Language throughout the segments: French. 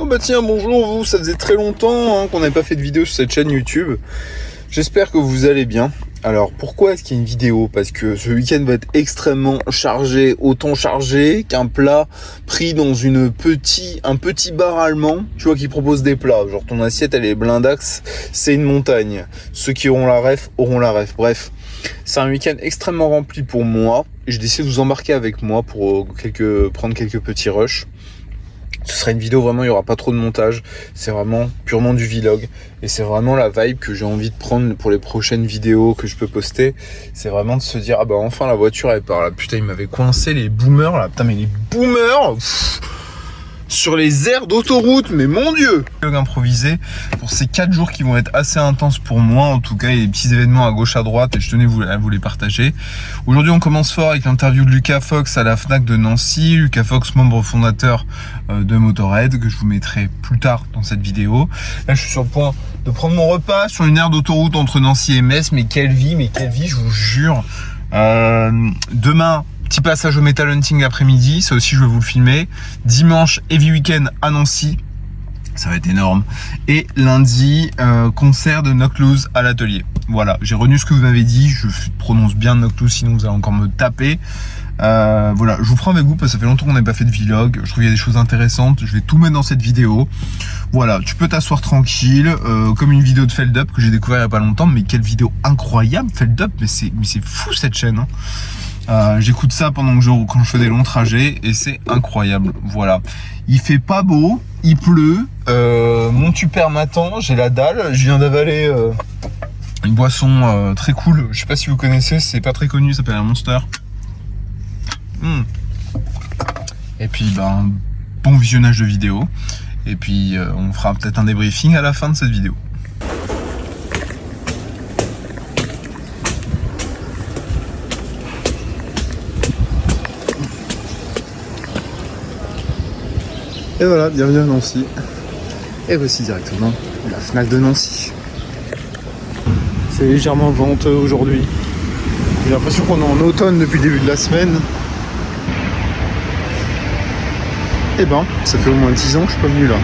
Oh bah tiens, bonjour vous, ça faisait très longtemps qu'on n'avait pas fait de vidéo sur cette chaîne YouTube. J'espère que vous allez bien. Alors pourquoi est-ce qu'il y a une vidéo? Parce que ce week-end va être extrêmement chargé, autant chargé qu'un plat pris dans un petit bar allemand, tu vois, qui propose des plats. Genre ton assiette elle est blindax, c'est une montagne. Ceux qui auront la ref auront la ref. Bref, c'est un week-end extrêmement rempli pour moi. J'ai décidé de vous embarquer avec moi pour prendre quelques petits rushs. Ce sera une vidéo vraiment, il n'y aura pas trop de montage. C'est vraiment purement du vlog. Et c'est vraiment la vibe que j'ai envie de prendre pour les prochaines vidéos que je peux poster. C'est vraiment de se dire, ah bah enfin la voiture elle part là. Putain, il m'avait coincé les boomers là. Putain, mais les boomers sur les aires d'autoroute, mais mon Dieu! Vlog improvisé pour ces 4 jours qui vont être assez intenses pour moi. En tout cas, il y a des petits événements à gauche à droite et je tenais à vous les partager. Aujourd'hui, on commence fort avec l'interview de Lucas Fox à la Fnac de Nancy. Lucas Fox, membre fondateur de Motorhead, que je vous mettrai plus tard dans cette vidéo. Là, je suis sur le point de prendre mon repas sur une aire d'autoroute entre Nancy et Metz. Mais quelle vie, je vous jure. Demain, petit passage au Metal Hunting l'après-midi, ça aussi je vais vous le filmer. Dimanche, Heavy Weekend à Nancy, ça va être énorme. Et lundi, concert de Knock Loose à l'atelier. Voilà, j'ai retenu ce que vous m'avez dit, je prononce bien Knock Loose, sinon vous allez encore me taper. Voilà, je vous prends avec vous parce que ça fait longtemps qu'on n'a pas fait de vlog. Je trouve qu'il y a des choses intéressantes, je vais tout mettre dans cette vidéo. Voilà, tu peux t'asseoir tranquille, comme une vidéo de Feld Up que j'ai découvert il n'y a pas longtemps. Mais quelle vidéo incroyable, Feld Up, mais c'est fou cette chaîne, hein. J'écoute ça quand je fais des longs trajets et c'est incroyable. Voilà, il fait pas beau, il pleut, mon tupper m'attend, j'ai la dalle, je viens d'avaler une boisson très cool. Je sais pas si vous connaissez, c'est pas très connu, ça s'appelle un Monster. Et puis bon visionnage de vidéo. Et puis on fera peut-être un débriefing à la fin de cette vidéo. Et voilà, bienvenue à Nancy. Et voici directement la Fnac de Nancy. C'est légèrement venteux aujourd'hui. J'ai l'impression qu'on est en automne depuis le début de la semaine. Et ça fait au moins 10 ans que je suis pas venu là.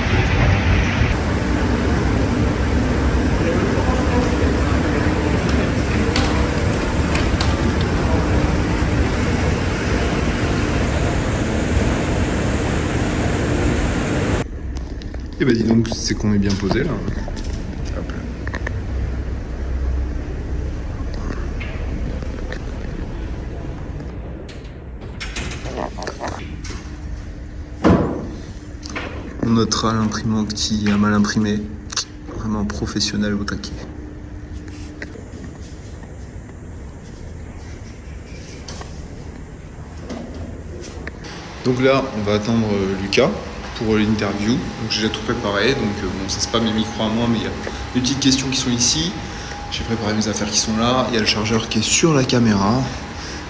Et dis donc, c'est qu'on est bien posé là. Hop. On notera l'imprimante qui a mal imprimé. Vraiment professionnel au taquet. Donc là, on va attendre Lucas pour l'interview, donc j'ai déjà tout préparé, donc bon, ça c'est pas mes micros à moi, mais il y a des petites questions qui sont ici, j'ai préparé mes affaires qui sont là, il y a le chargeur qui est sur la caméra,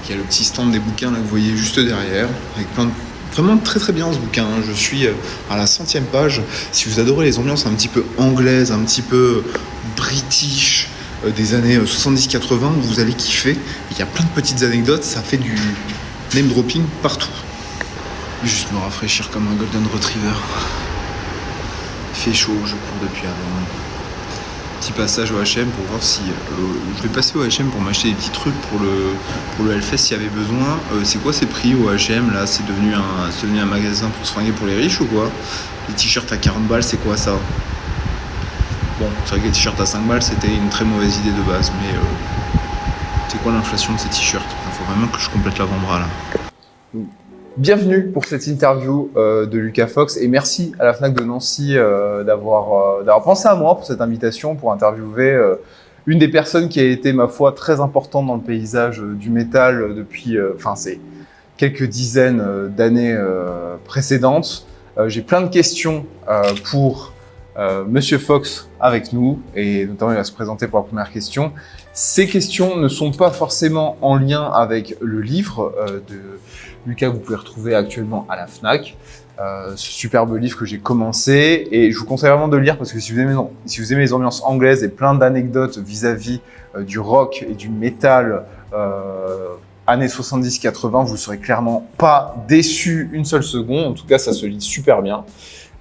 il y a le petit stand des bouquins là que vous voyez juste derrière, avec plein de... Vraiment très très bien ce bouquin, hein. Je suis à la 100e page, si vous adorez les ambiances un petit peu anglaises, un petit peu british, des années 70-80, vous allez kiffer, il y a plein de petites anecdotes, ça fait du name dropping partout. Juste me rafraîchir comme un golden retriever. Il fait chaud, je cours depuis avant. Petit passage au H&M pour voir si... je vais passer au H&M pour m'acheter des petits trucs pour le Hellfest s'il y avait besoin. C'est quoi ces prix au H&M là? C'est devenu un magasin pour se fringuer pour les riches ou quoi? Les t-shirts à 40 balles, c'est quoi ça? Bon, c'est vrai que les t-shirts à 5 balles c'était une très mauvaise idée de base, mais c'est quoi l'inflation de ces t-shirts? Il faut vraiment que je complète l'avant-bras là. Bienvenue pour cette interview de Lucas Fox et merci à la Fnac de Nancy d'avoir pensé à moi pour cette invitation pour interviewer une des personnes qui a été, ma foi, très importante dans le paysage du métal depuis ces quelques dizaines d'années précédentes. J'ai plein de questions pour Monsieur Fox avec nous et notamment il va se présenter pour la première question. Ces questions ne sont pas forcément en lien avec le livre de Lucas que vous pouvez retrouver actuellement à la Fnac. Ce superbe livre que j'ai commencé et je vous conseille vraiment de le lire parce que si vous aimez les ambiances anglaises et plein d'anecdotes vis-à-vis du rock et du métal années 70-80, vous serez clairement pas déçu une seule seconde. En tout cas, ça se lit super bien.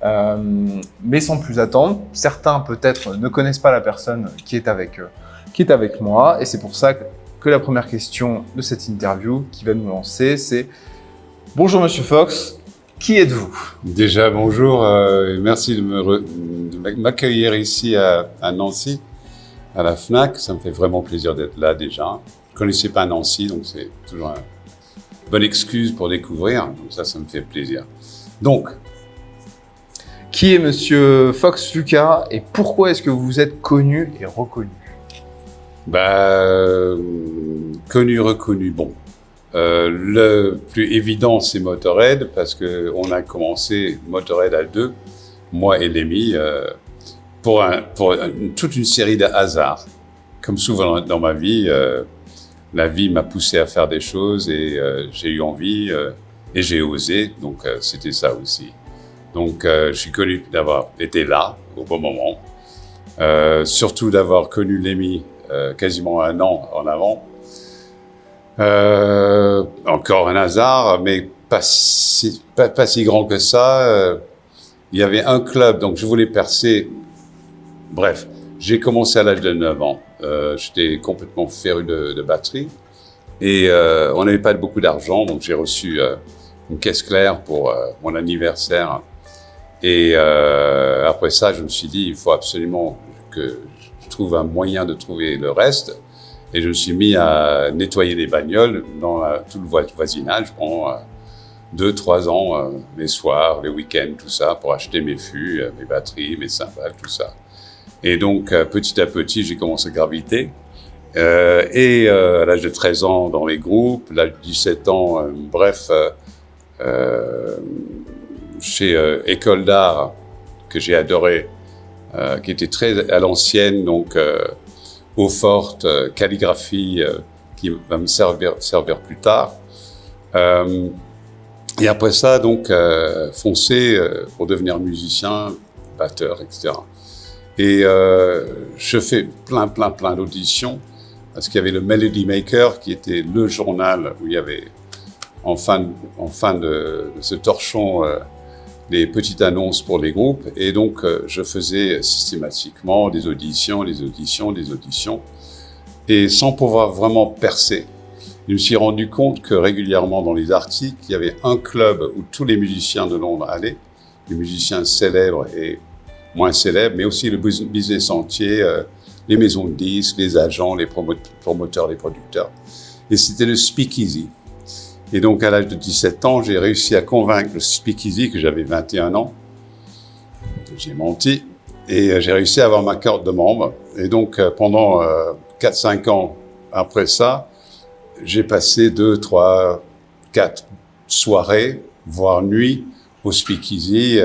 Mais sans plus attendre, certains peut-être ne connaissent pas la personne qui est avec moi, et c'est pour ça que la première question de cette interview qui va nous lancer, c'est « Bonjour Monsieur Fox, qui êtes-vous » Déjà, bonjour, et merci de m'accueillir ici à Nancy, à la FNAC. Ça me fait vraiment plaisir d'être là déjà. Je ne connaissais pas Nancy, donc c'est toujours une bonne excuse pour découvrir. Donc ça me fait plaisir. Donc, qui est Monsieur Fox Lucas et pourquoi est-ce que vous êtes connu et reconnu? Connu, reconnu, bon. Le plus évident, c'est Motorhead, parce qu'on a commencé Motorhead à deux, moi et Lemmy, pour toute une série de hasards. Comme souvent dans ma vie, la vie m'a poussé à faire des choses et j'ai eu envie et j'ai osé, donc c'était ça aussi. Donc je suis connu d'avoir été là au bon moment, surtout d'avoir connu Lemmy quasiment un an en avant. Encore un hasard, mais pas si grand que ça. Il y avait un club, donc je voulais percer. Bref, j'ai commencé à l'âge de 9 ans. J'étais complètement féru de batterie et on n'avait pas beaucoup d'argent, donc j'ai reçu une caisse claire pour mon anniversaire. Et après ça, je me suis dit, il faut absolument que je trouve un moyen de trouver le reste. Et je me suis mis à nettoyer les bagnoles dans tout le voisinage pendant 2-3 ans, les soirs, les week-ends, tout ça, pour acheter mes fûts, mes batteries, mes cymbales, tout ça. Et donc, petit à petit, j'ai commencé à graviter. À l'âge de 13 ans, dans les groupes, à l'âge de 17 ans, chez École d'Art, que j'ai adoré, qui était très à l'ancienne, donc eau forte, calligraphie, qui va me servir plus tard. Et après ça, donc, foncer pour devenir musicien, batteur, etc. Et je fais plein d'auditions, parce qu'il y avait le Melody Maker, qui était le journal où il y avait, en fin de ce torchon, des petites annonces pour les groupes. Et donc, je faisais systématiquement des auditions. Et sans pouvoir vraiment percer, je me suis rendu compte que régulièrement dans les articles, il y avait un club où tous les musiciens de Londres allaient, les musiciens célèbres et moins célèbres, mais aussi le business entier, les maisons de disques, les agents, les promoteurs, les producteurs. Et c'était le Speakeasy. Et donc, à l'âge de 17 ans, j'ai réussi à convaincre le Speakeasy, que j'avais 21 ans. J'ai menti. Et j'ai réussi à avoir ma carte de membre. Et donc, pendant 4-5 ans après ça, j'ai passé 2, 3, 4 soirées, voire nuits, au Speakeasy,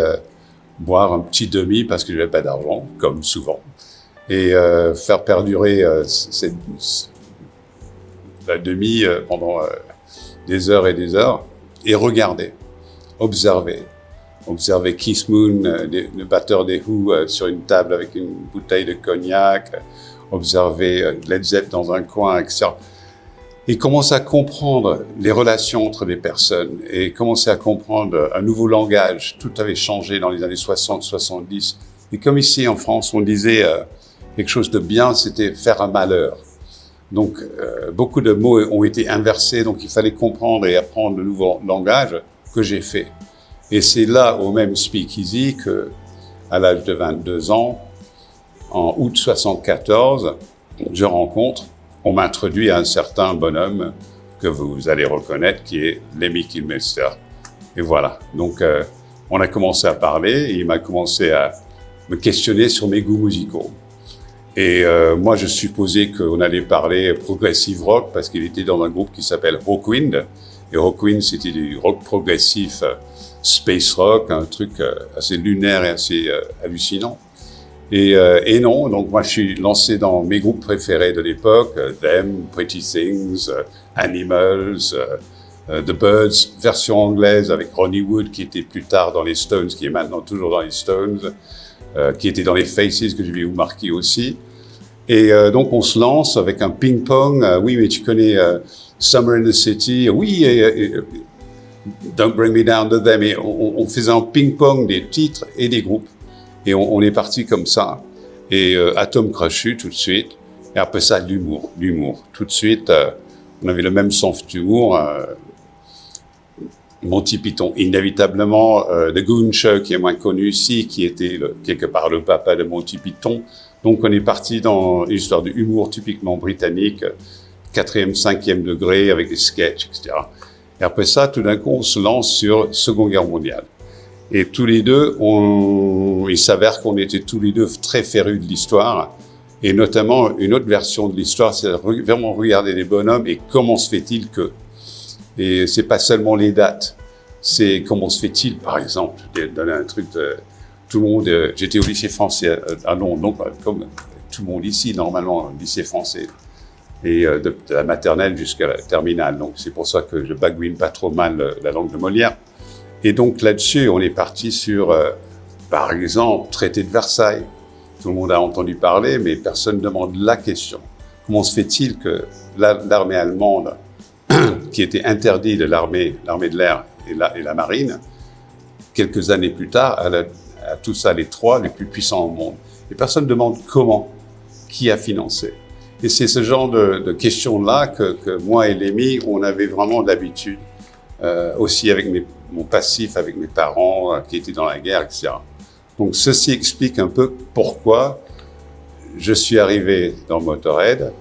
boire un petit demi parce que je n'avais pas d'argent, comme souvent. Et faire perdurer la demi pendant des heures et des heures, et regarder, observer Keith Moon, le batteur des Who, sur une table avec une bouteille de cognac, observer Led Zepp dans un coin, etc. Et commencer à comprendre les relations entre les personnes, et commencer à comprendre un nouveau langage. Tout avait changé dans les années 60-70. Et comme ici en France, on disait quelque chose de bien, c'était faire un malheur. Donc, beaucoup de mots ont été inversés, donc il fallait comprendre et apprendre le nouveau langage que j'ai fait. Et c'est là, au même Speakeasy, que, à l'âge de 22 ans, en août 74, je rencontre, on m'introduit à un certain bonhomme que vous allez reconnaître, qui est Lemmy Kilmister. Et voilà. Donc, on a commencé à parler, et il m'a commencé à me questionner sur mes goûts musicaux. Et moi, je supposais qu'on allait parler progressive rock parce qu'il était dans un groupe qui s'appelle Hawkwind. Et Hawkwind, c'était du rock progressif, space rock, un truc assez lunaire et assez hallucinant. Et non, donc moi, je suis lancé dans mes groupes préférés de l'époque, Them, Pretty Things, Animals, The Birds, version anglaise avec Ronnie Wood, qui était plus tard dans les Stones, qui est maintenant toujours dans les Stones, qui était dans les Faces, que je vais vous marquer aussi. Et donc, on se lance avec un ping-pong. Oui, mais tu connais Summer in the City. Oui, Don't Bring Me Down to Them. Et on faisait un ping-pong des titres et des groupes. Et on est parti comme ça. Et Atom Crochu tout de suite. Et après ça, l'humour. Tout de suite, on avait le même sens d'humour. Monty Python, inévitablement. The Goon Show, qui est moins connu ici, qui était quelque part le papa de Monty Python. Donc on est parti dans une histoire d'humour typiquement britannique, 4e, 5e degré, avec des sketchs, etc. Et après ça, tout d'un coup, on se lance sur Seconde Guerre mondiale. Et tous les deux, il s'avère qu'on était tous les deux très férus de l'histoire. Et notamment, une autre version de l'histoire, c'est vraiment regarder les bonhommes et comment se fait-il que. Et c'est pas seulement les dates, c'est comment se fait-il, par exemple, de donner un truc de tout le monde. J'étais au lycée français à Londres, donc comme tout le monde ici, normalement, lycée français. Et de la maternelle jusqu'à la terminale. Donc c'est pour ça que je bagouine pas trop mal la langue de Molière. Et donc là-dessus, on est parti sur, par exemple, traité de Versailles. Tout le monde a entendu parler, mais personne ne demande la question. Comment se fait-il que l'armée allemande, qui était interdite de l'armée de l'air et la marine, quelques années plus tard, elle a tout ça, les trois les plus puissants au monde. Et personne ne demande comment, qui a financé. Et c'est ce genre de questions-là que moi et Lémi, on avait vraiment d'habitude, aussi avec mon passif, avec mes parents qui étaient dans la guerre, etc. Donc ceci explique un peu pourquoi je suis arrivé dans Motorhead,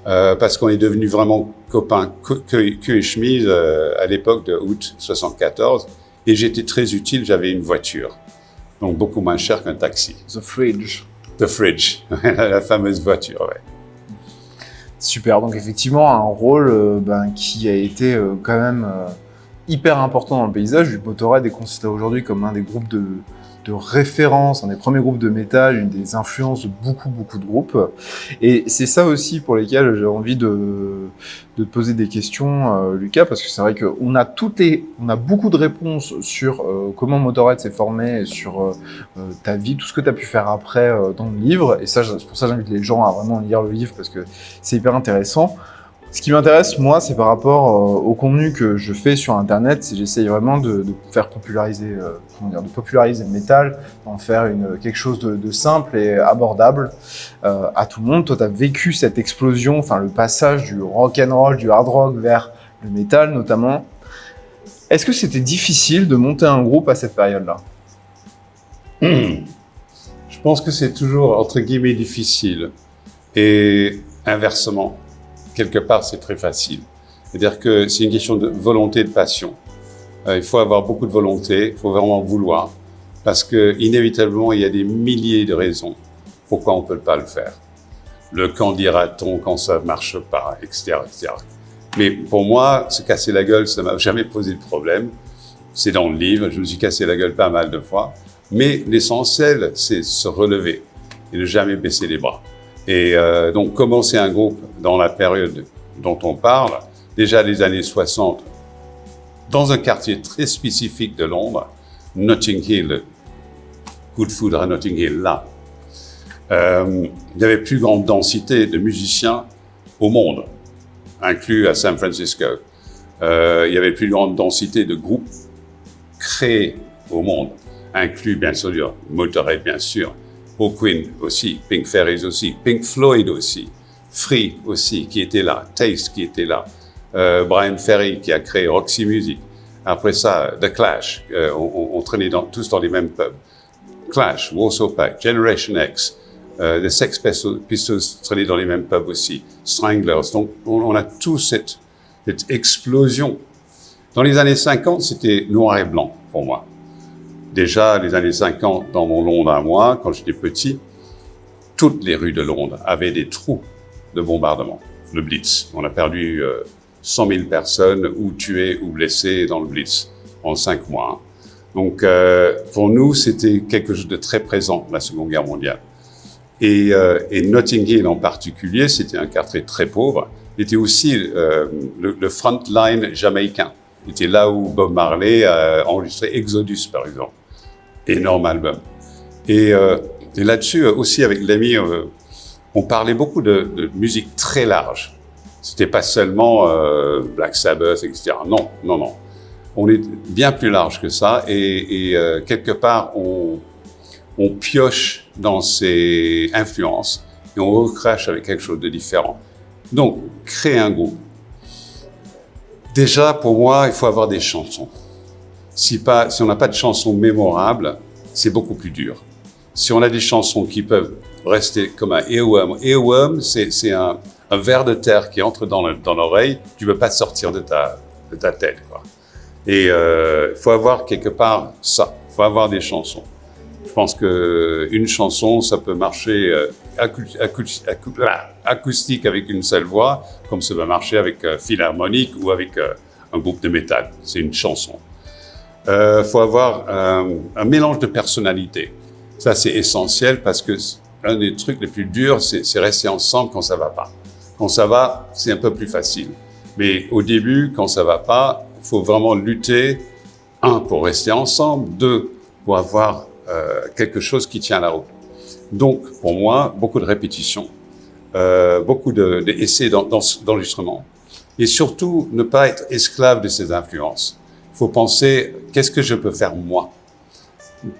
parce qu'on est devenus vraiment copains queue et chemise à l'époque de août 74, et j'étais très utile, j'avais une voiture, donc beaucoup moins cher qu'un taxi. The Fridge. The Fridge, la fameuse voiture, ouais. Super, donc effectivement un rôle qui a été quand même hyper important dans le paysage. Motorhead est considéré aujourd'hui comme un des groupes de référence, un des premiers groupes de métal, une des influences de beaucoup de groupes. Et c'est ça aussi pour lesquels j'ai envie de te poser des questions, Lucas, parce que c'est vrai qu'on a beaucoup de réponses sur comment Motorhead s'est formé, sur ta vie, tout ce que tu as pu faire après dans le livre. Et ça, c'est pour ça que j'invite les gens à vraiment lire le livre, parce que c'est hyper intéressant. Ce qui m'intéresse, moi, c'est par rapport au contenu que je fais sur Internet, c'est j'essaye vraiment de faire populariser, de populariser le métal, d'en faire quelque chose de simple et abordable à tout le monde. Toi, tu as vécu cette explosion, enfin le passage du rock and roll, du hard rock vers le métal notamment. Est-ce que c'était difficile de monter un groupe à cette période-là ? Je pense que c'est toujours, entre guillemets, difficile. Et inversement, quelque part, c'est très facile. C'est-à-dire que c'est une question de volonté et de passion. Il faut avoir beaucoup de volonté, il faut vraiment vouloir, parce que inévitablement, il y a des milliers de raisons pourquoi on ne peut pas le faire. Le quand dira-t-on, quand ça ne marche pas, etc., etc. Mais pour moi, se casser la gueule, ça ne m'a jamais posé de problème. C'est dans le livre, je me suis cassé la gueule pas mal de fois. Mais l'essentiel, c'est se relever et ne jamais baisser les bras. Et donc, commencer un groupe dans la période dont on parle, déjà les années 60, dans un quartier très spécifique de Londres, Notting Hill, coup de foudre à Notting Hill, là. Il y avait plus grande densité de musiciens au monde, inclus à San Francisco. Il y avait plus grande densité de groupes créés au monde, inclus bien sûr Motorhead, bien sûr, Queen aussi, Pink Fairies aussi, Pink Floyd aussi, Free aussi, qui était là, Taste qui était là, Brian Ferry qui a créé Roxy Music. Après ça, The Clash, on traînait tous dans les mêmes pubs. Clash, Warsaw Pact, Generation X, The Sex Pistols traînaient dans les mêmes pubs aussi, Stranglers. Donc on a tous cette explosion. Dans les années 50, c'était noir et blanc pour moi. Déjà, les années 50, dans mon Londres à moi, quand j'étais petit, toutes les rues de Londres avaient des trous de bombardement, le Blitz. On a perdu 100 000 personnes, ou tuées ou blessées dans le Blitz, en 5 mois. Donc, pour nous, c'était quelque chose de très présent, la Seconde Guerre mondiale. Et Notting Hill en particulier, c'était un quartier très pauvre. Il était aussi le front line jamaïcain. C'était là où Bob Marley a enregistré Exodus, par exemple. Énorme album. Et là-dessus, aussi avec l'ami, on parlait beaucoup de musique très large. C'était pas seulement Black Sabbath, etc. Non. On est bien plus large que ça et quelque part, on pioche dans ces influences et on recrache avec quelque chose de différent. Donc, créer un groupe. Déjà, pour moi, il faut avoir des chansons. Si on n'a pas de chansons mémorables, c'est beaucoup plus dur. Si on a des chansons qui peuvent rester comme un earworm, c'est un ver de terre qui entre dans l'oreille, tu ne peux pas te sortir de ta tête, quoi. Et il faut avoir quelque part ça, il faut avoir des chansons. Je pense qu'une chanson, ça peut marcher acoustique avec une seule voix, comme ça va marcher avec philharmonique ou avec un groupe de métal. C'est une chanson. Faut avoir un mélange de personnalités. Ça, c'est essentiel parce que un des trucs les plus durs, c'est rester ensemble quand ça va pas. Quand ça va, c'est un peu plus facile. Mais au début, quand ça va pas, il faut vraiment lutter, un, pour rester ensemble, deux, pour avoir quelque chose qui tient la route. Donc, pour moi, beaucoup de répétitions, beaucoup d'essais d'enregistrement, et surtout, ne pas être esclave de ces influences. Il faut penser, qu'est-ce que je peux faire moi?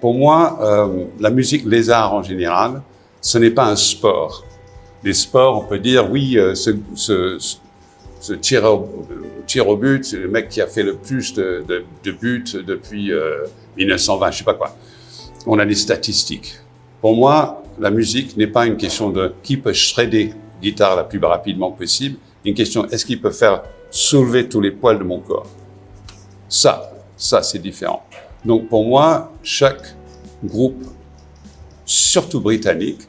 Pour moi, la musique, les arts en général, ce n'est pas un sport. Les sports, on peut dire, oui, ce tir au but, c'est le mec qui a fait le plus de buts depuis 1920, je sais pas quoi. On a des statistiques. Pour moi, la musique n'est pas une question de qui peut shredder guitare la plus rapidement possible, une question, est-ce qu'il peut faire soulever tous les poils de mon corps? Ça, c'est différent. Donc, pour moi, chaque groupe, surtout britannique,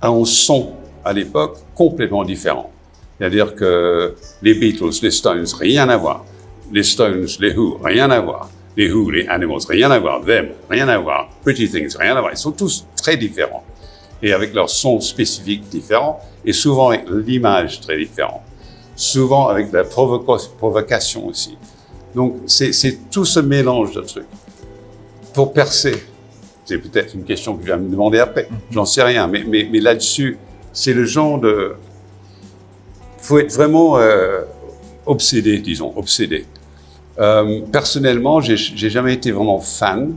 a un son, à l'époque, complètement différent. C'est-à-dire que les Beatles, les Stones, rien à voir. Les Stones, les Who, rien à voir. Les Who, les Animals, rien à voir. Them, rien à voir. Pretty Things, rien à voir. Ils sont tous très différents. Et avec leur son spécifique différent, et souvent avec l'image très différente. Souvent avec la provocation aussi. Donc, c'est tout ce mélange de trucs. Pour percer, c'est peut-être une question que je vais me demander après, j'en sais rien, mais là-dessus, c'est le genre de... Il faut être vraiment obsédé, disons, obsédé. Personnellement, j'ai jamais été vraiment fan,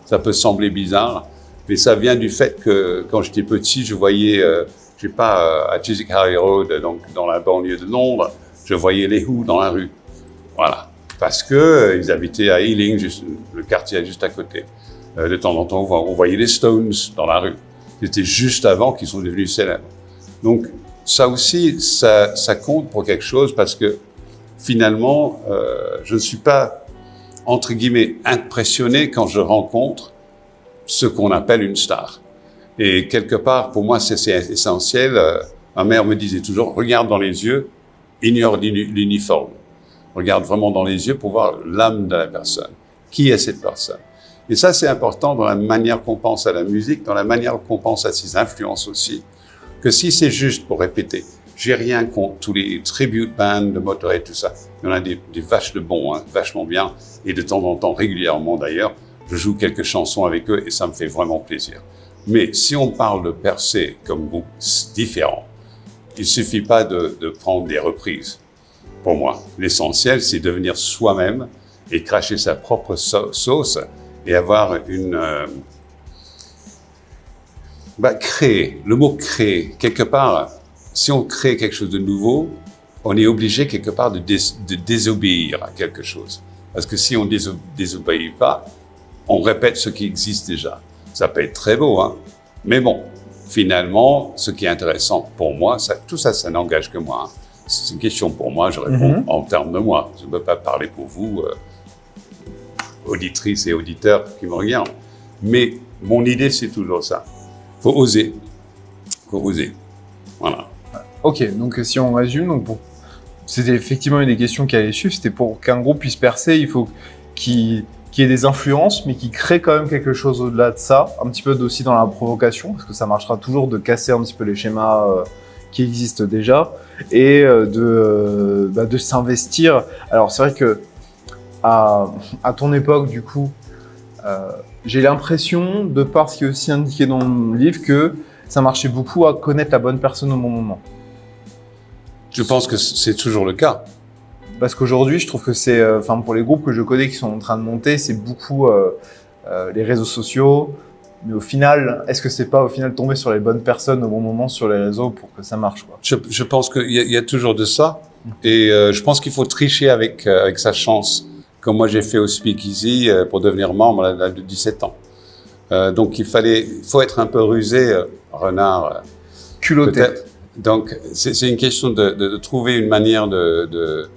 ça peut sembler bizarre, mais ça vient du fait que quand j'étais petit, je voyais, je sais pas, à Chiswick Harry Road, donc dans la banlieue de Londres, je voyais les Who dans la rue. Voilà. Parce que ils habitaient à Ealing, le quartier juste à côté. De temps en temps, on voyait les Stones dans la rue. C'était juste avant qu'ils sont devenus célèbres. Donc, ça aussi, ça compte pour quelque chose parce que finalement, je ne suis pas, entre guillemets, impressionné quand je rencontre ce qu'on appelle une star. Et quelque part, pour moi, c'est essentiel. Ma mère me disait toujours, regarde dans les yeux, ignore l'uniforme. Regarde vraiment dans les yeux pour voir l'âme de la personne. Qui est cette personne? Et ça, c'est important dans la manière qu'on pense à la musique, dans la manière qu'on pense à ses influences aussi. Que si c'est juste pour répéter, j'ai rien contre tous les tribute bands de Motorhead, tout ça. Il y en a des vaches de bons, hein, vachement bien. Et de temps en temps, régulièrement d'ailleurs, je joue quelques chansons avec eux et ça me fait vraiment plaisir. Mais si on parle de percer comme groupe différent, il suffit pas de prendre des reprises. Pour moi, l'essentiel, c'est devenir soi-même et cracher sa propre sauce et avoir créer. Le mot créer, quelque part, si on crée quelque chose de nouveau, on est obligé quelque part de désobéir à quelque chose. Parce que si on désobéit pas, on répète ce qui existe déjà. Ça peut être très beau, hein. Mais bon, finalement, ce qui est intéressant pour moi, tout ça, ça n'engage que moi, hein. C'est une question pour moi, je réponds en termes de moi. Je ne peux pas parler pour vous, auditrices et auditeurs qui me regardent. Mais mon idée, c'est toujours ça. Il faut oser. Il faut oser. Voilà. Ok, donc si on résume, c'était effectivement une des questions qui allait suivre, c'était pour qu'un groupe puisse percer, il faut qu'il y ait des influences, mais qui crée quand même quelque chose au-delà de ça, un petit peu aussi dans la provocation, parce que ça marchera toujours de casser un petit peu les schémas qui existent déjà, et de s'investir. Alors c'est vrai que à ton époque, du coup, j'ai l'impression, de par ce qui est aussi indiqué dans le livre, que ça marchait beaucoup à connaître la bonne personne au bon moment. Je pense que c'est toujours le cas. Parce qu'aujourd'hui, je trouve que c'est, pour les groupes que je connais qui sont en train de monter, c'est beaucoup les réseaux sociaux. Mais au final, est-ce que c'est pas au final tomber sur les bonnes personnes au bon moment sur les réseaux pour que ça marche, quoi? Je pense qu'il y a toujours de ça. Et je pense qu'il faut tricher avec sa chance, comme moi j'ai fait au Speakeasy pour devenir membre à l'âge de 17 ans. Donc il faut être un peu rusé, renard. Culotté. Peut-être. Donc c'est une question de trouver une manière de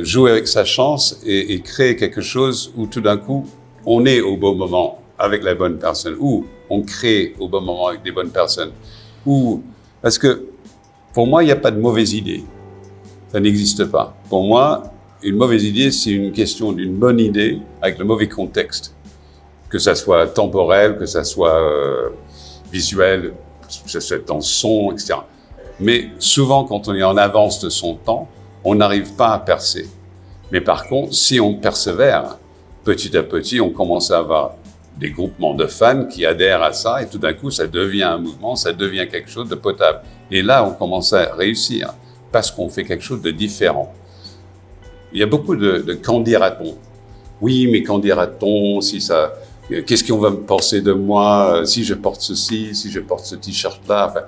jouer avec sa chance et créer quelque chose où tout d'un coup on est au bon moment avec la bonne personne, ou on crée au bon moment avec des bonnes personnes, ou parce que pour moi il n'y a pas de mauvaise idée. Ça n'existe pas. Pour moi, une mauvaise idée, c'est une question d'une bonne idée avec le mauvais contexte. Que ça soit temporel, que ça soit visuel, que ça soit dans le son, etc. Mais souvent, quand on est en avance de son temps, on n'arrive pas à percer. Mais par contre, si on persévère, petit à petit, on commence à avoir des groupements de fans qui adhèrent à ça, et tout d'un coup, ça devient un mouvement, ça devient quelque chose de potable. Et là, on commence à réussir. Parce qu'on fait quelque chose de différent. Il y a beaucoup de qu'en dira-t-on. Oui, mais qu'en dira-t-on si ça, qu'est-ce qu'on va me penser de moi si je porte ceci, si je porte ce t-shirt-là. Enfin,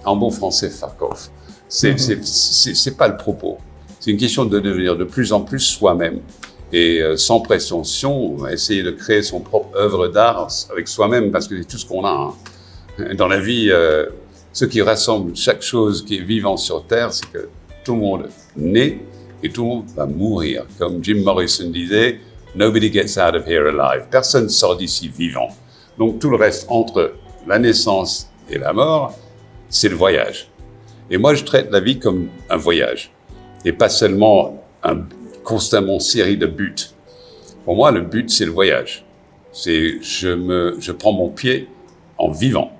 en bon français, fuck off. C'est pas le propos. C'est une question de devenir de plus en plus soi-même et sans prétention, essayer de créer son propre œuvre d'art avec soi-même parce que c'est tout ce qu'on a hein. Dans la vie. Ce qui rassemble chaque chose qui est vivant sur Terre, c'est que tout le monde naît et tout le monde va mourir. Comme Jim Morrison disait, « Nobody gets out of here alive ». Personne ne sort d'ici vivant. Donc tout le reste entre la naissance et la mort, c'est le voyage. Et moi, je traite la vie comme un voyage et pas seulement constamment série de buts. Pour moi, le but, c'est le voyage. C'est je prends mon pied en vivant.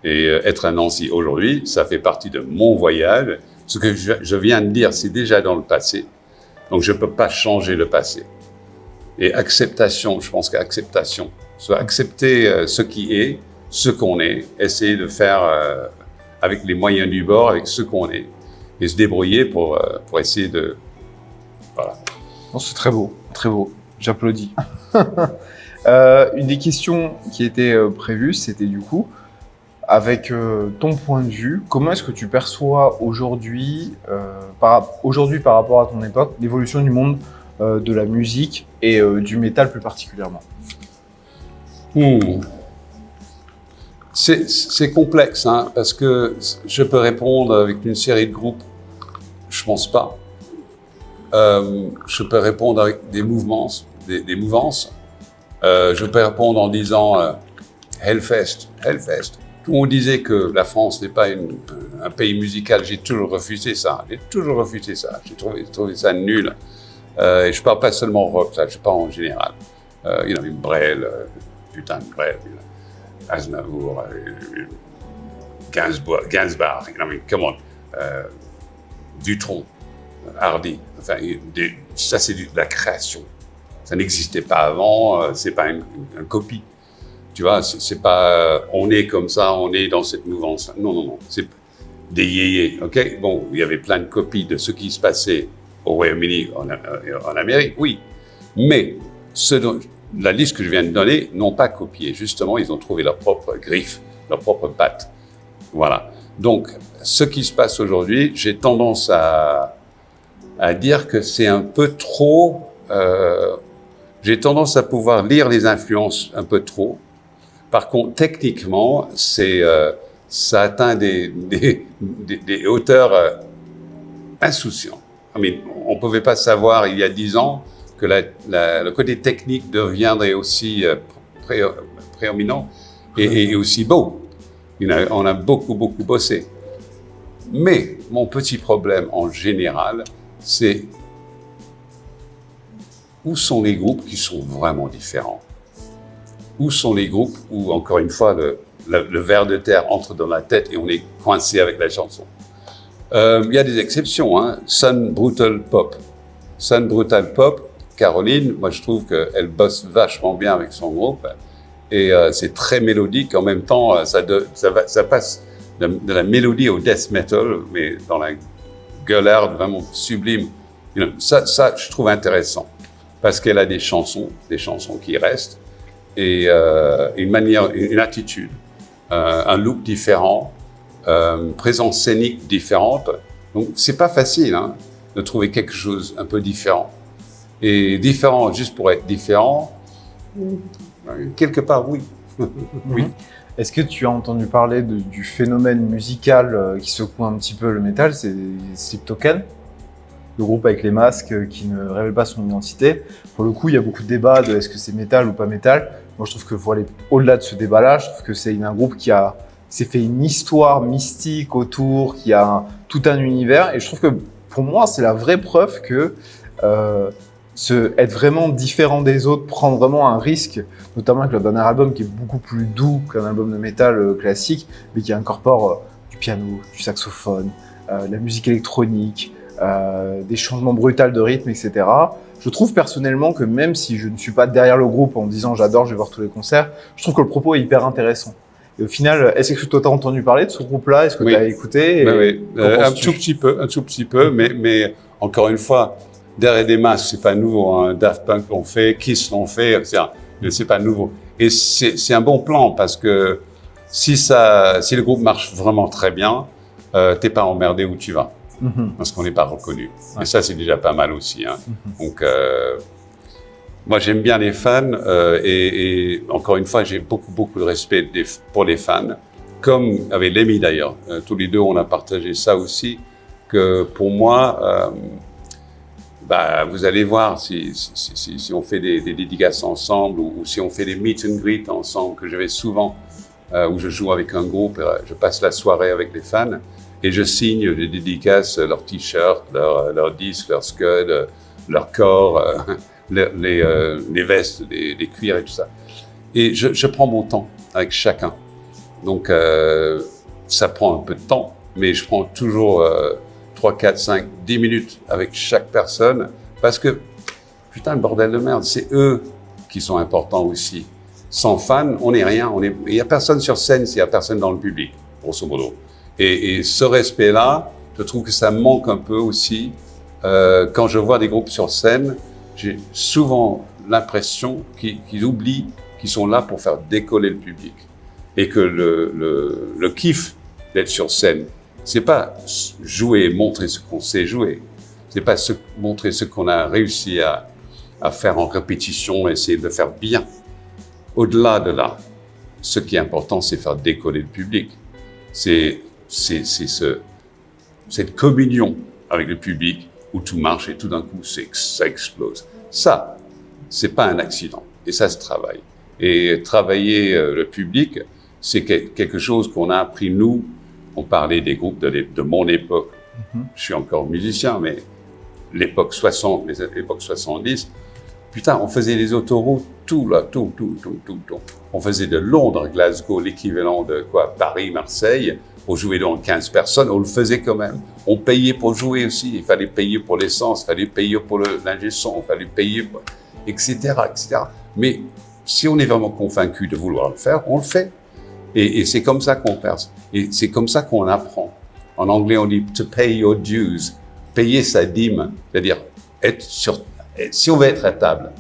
Et être à Nancy aujourd'hui, ça fait partie de mon voyage. Ce que je viens de dire, c'est déjà dans le passé. Donc, je ne peux pas changer le passé. Et acceptation, je pense qu'acceptation, soit accepter ce qui est, ce qu'on est, essayer de faire avec les moyens du bord, avec ce qu'on est, et se débrouiller pour essayer de... Voilà. Non, c'est très beau, j'applaudis. Une des questions qui était prévue, c'était du coup, avec ton point de vue, comment est-ce que tu perçois aujourd'hui, par rapport à ton époque, l'évolution du monde de la musique et du métal plus particulièrement? C'est complexe, hein, parce que je peux répondre avec une série de groupes, je pense pas. Je peux répondre avec des mouvements, des mouvances. Je peux répondre en disant Hellfest. Tout le monde disait que la France n'est pas un pays musical. J'ai toujours refusé ça. J'ai trouvé ça nul. Et je parle pas seulement rock, là, je parle en général. Brel, putain de Brel, Aznavour, Gainsbourg, come on, Dutronc, Hardy. Enfin, ça c'est de la création. Ça n'existait pas avant. C'est pas une copie. Tu vois, c'est pas on est comme ça, on est dans cette mouvance. Non, c'est des yéyés, ok? Bon, il y avait plein de copies de ce qui se passait au Royaume-Uni, en Amérique, oui. Mais la liste que je viens de donner n'ont pas copié. Justement, ils ont trouvé leur propre griffe, leur propre patte. Voilà. Donc, ce qui se passe aujourd'hui, j'ai tendance à dire que c'est un peu trop... j'ai tendance à pouvoir lire les influences un peu trop. Par contre, techniquement, ça atteint des hauteurs insouciantes. On ne pouvait pas savoir il y a 10 ans que le côté technique deviendrait aussi prédominant et aussi beau. On a beaucoup bossé. Mais mon petit problème en général, c'est où sont les groupes qui sont vraiment différents? Où sont les groupes où, encore une fois, le ver de terre entre dans la tête et on est coincé avec la chanson? Il y a des exceptions, hein. Sun Brutal Pop, Caroline, moi je trouve qu'elle bosse vachement bien avec son groupe et c'est très mélodique. En même temps, ça passe de la mélodie au death metal, mais dans la gueularde, vraiment sublime. Ça, je trouve intéressant parce qu'elle a des chansons qui restent et une manière, une attitude, un look différent, présence scénique différente. Donc, c'est pas facile de trouver quelque chose un peu différent. Et différent juste pour être différent, quelque part, oui. Oui. Est-ce que tu as entendu parler du phénomène musical qui secoue un petit peu le métal, c'est Sleep Token, le groupe avec les masques qui ne révèle pas son identité. Pour le coup, il y a beaucoup de débats de est-ce que c'est métal ou pas métal. Moi, je trouve qu'il faut aller au-delà de ce débat-là. Je trouve que c'est un groupe qui s'est fait une histoire mystique autour, qui a tout un univers. Et je trouve que pour moi, c'est la vraie preuve que être vraiment différent des autres, prendre vraiment un risque, notamment avec leur dernier album qui est beaucoup plus doux qu'un album de métal classique, mais qui incorpore du piano, du saxophone, de la musique électronique, des changements brutaux de rythme, etc. Je trouve personnellement que même si je ne suis pas derrière le groupe en disant j'adore, je vais voir tous les concerts, je trouve que le propos est hyper intéressant. Et au final, est-ce que toi t'as entendu parler de ce groupe-là? Est-ce que tu as écouté? Oui. Un tout petit peu, mais encore une fois, Derrière des masques, c'est pas nouveau. Daft Punk l'ont fait, Kiss l'ont fait, etc. Mais c'est pas nouveau. Et c'est un bon plan parce que si le groupe marche vraiment très bien, t'es pas emmerdé où tu vas. Parce qu'on n'est pas reconnu. Ouais. Et ça, c'est déjà pas mal aussi. Donc, moi, j'aime bien les fans et encore une fois, j'ai beaucoup de respect pour les fans. Comme avec Lemmy d'ailleurs. Tous les deux, on a partagé ça aussi. Que pour moi, vous allez voir si on fait des dédicaces ensemble ou si on fait des meet and greet ensemble, que je vais souvent, où je joue avec un groupe, je passe la soirée avec les fans et je signe des dédicaces, leurs t-shirts, leurs disques, leurs scuds, leur corps, les vestes, les cuirs et tout ça. Et je prends mon temps avec chacun. Donc, ça prend un peu de temps, mais je prends toujours 3, 4, 5, 10 minutes avec chaque personne parce que, putain, le bordel de merde, c'est eux qui sont importants aussi. Sans fans, on n'est rien. Il n'y a personne sur scène s'il n'y a personne dans le public, grosso modo. Et ce respect-là, je trouve que ça me manque un peu aussi. Quand je vois des groupes sur scène, j'ai souvent l'impression qu'ils oublient qu'ils sont là pour faire décoller le public. Et que le kiff d'être sur scène, c'est pas jouer, montrer ce qu'on sait jouer. C'est pas montrer ce qu'on a réussi à faire en répétition, essayer de le faire bien. Au-delà de là, ce qui est important, c'est faire décoller le public. C'est cette communion avec le public où tout marche et tout d'un coup, ça explose. Ça, c'est pas un accident. Et ça se travaille. Et travailler le public, c'est quelque chose qu'on a appris, nous. On parlait des groupes de mon époque. Je suis encore musicien, mais l'époque 60, l'époque 70, putain, on faisait les autoroutes, tout. On faisait de Londres à Glasgow, l'équivalent de Paris, Marseille, pour jouer devant 15 personnes, on le faisait quand même. On payait pour jouer aussi, il fallait payer pour l'essence, il fallait payer pour l'ingé son, il fallait payer, etc. Mais si on est vraiment convaincu de vouloir le faire, on le fait. Et c'est comme ça qu'on perce. Et c'est comme ça qu'on apprend. En anglais, on dit « to pay your dues », payer sa dîme. C'est-à-dire, si on veut être à table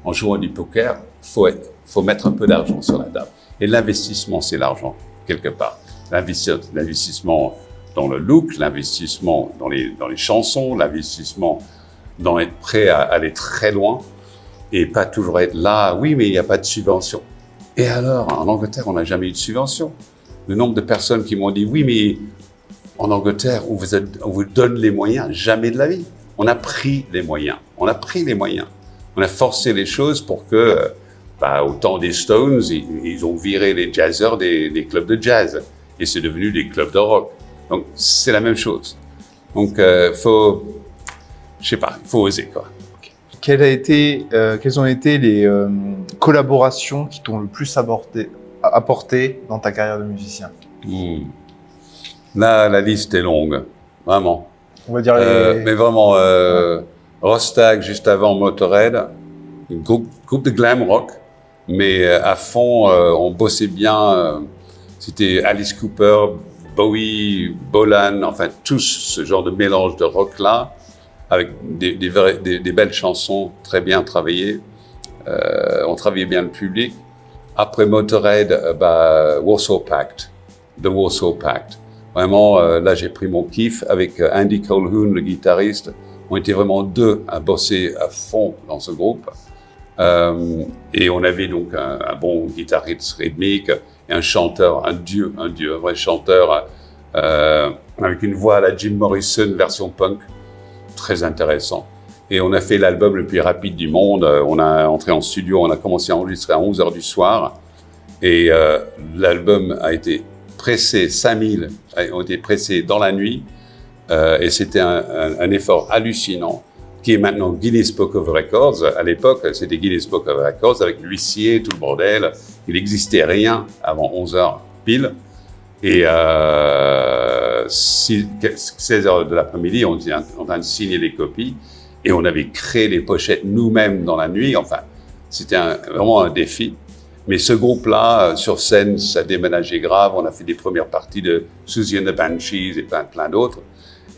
en jouant du poker, faut mettre un peu d'argent sur la table. Et l'investissement, c'est l'argent, quelque part. L'investissement dans le look, l'investissement dans les chansons, l'investissement dans être prêt à aller très loin et pas toujours être là. Oui, mais il n'y a pas de subvention. Et alors, en Angleterre, on n'a jamais eu de subvention. Le nombre de personnes qui m'ont dit, oui, mais en Angleterre, on vous donne les moyens, jamais de la vie. On a pris les moyens. On a forcé les choses pour que, au temps des Stones, ils ont viré les jazzers des clubs de jazz. Et c'est devenu des clubs de rock. Donc, c'est la même chose. Donc, il faut oser, quoi. Quelles ont été les collaborations qui t'ont le plus apporté dans ta carrière de musicien? Là, la liste est longue, vraiment. On va dire mais vraiment, Rostag, juste avant Motorhead, un groupe de glam rock, mais à fond, on bossait bien. C'était Alice Cooper, Bowie, Bolan, enfin tout ce genre de mélange de rock-là, avec des belles chansons très bien travaillées. On travaillait bien le public. Après Motorhead, Warsaw Pact, The Warsaw Pact. Vraiment, là, j'ai pris mon kiff avec Andy Colquhoun, le guitariste. On était vraiment deux à bosser à fond dans ce groupe. Et on avait donc un bon guitariste rythmique et un chanteur, un vrai chanteur, avec une voix à la Jim Morrison, version punk, très intéressant. Et on a fait l'album le plus rapide du monde. On a entré en studio, on a commencé à enregistrer à 11h du soir. Et l'album a été pressé, 5000 ont été pressés dans la nuit. Et c'était un effort hallucinant, qui est maintenant Guinness Book of Records. À l'époque, c'était Guinness Book of Records avec l'huissier, tout le bordel. Il n'existait rien avant 11h pile. Et 16h de l'après-midi, on était en train de signer les copies. Et on avait créé les pochettes nous-mêmes dans la nuit. Enfin, c'était vraiment un défi. Mais ce groupe-là, sur scène, ça déménageait grave. On a fait des premières parties de Susie and the Banshees et plein d'autres.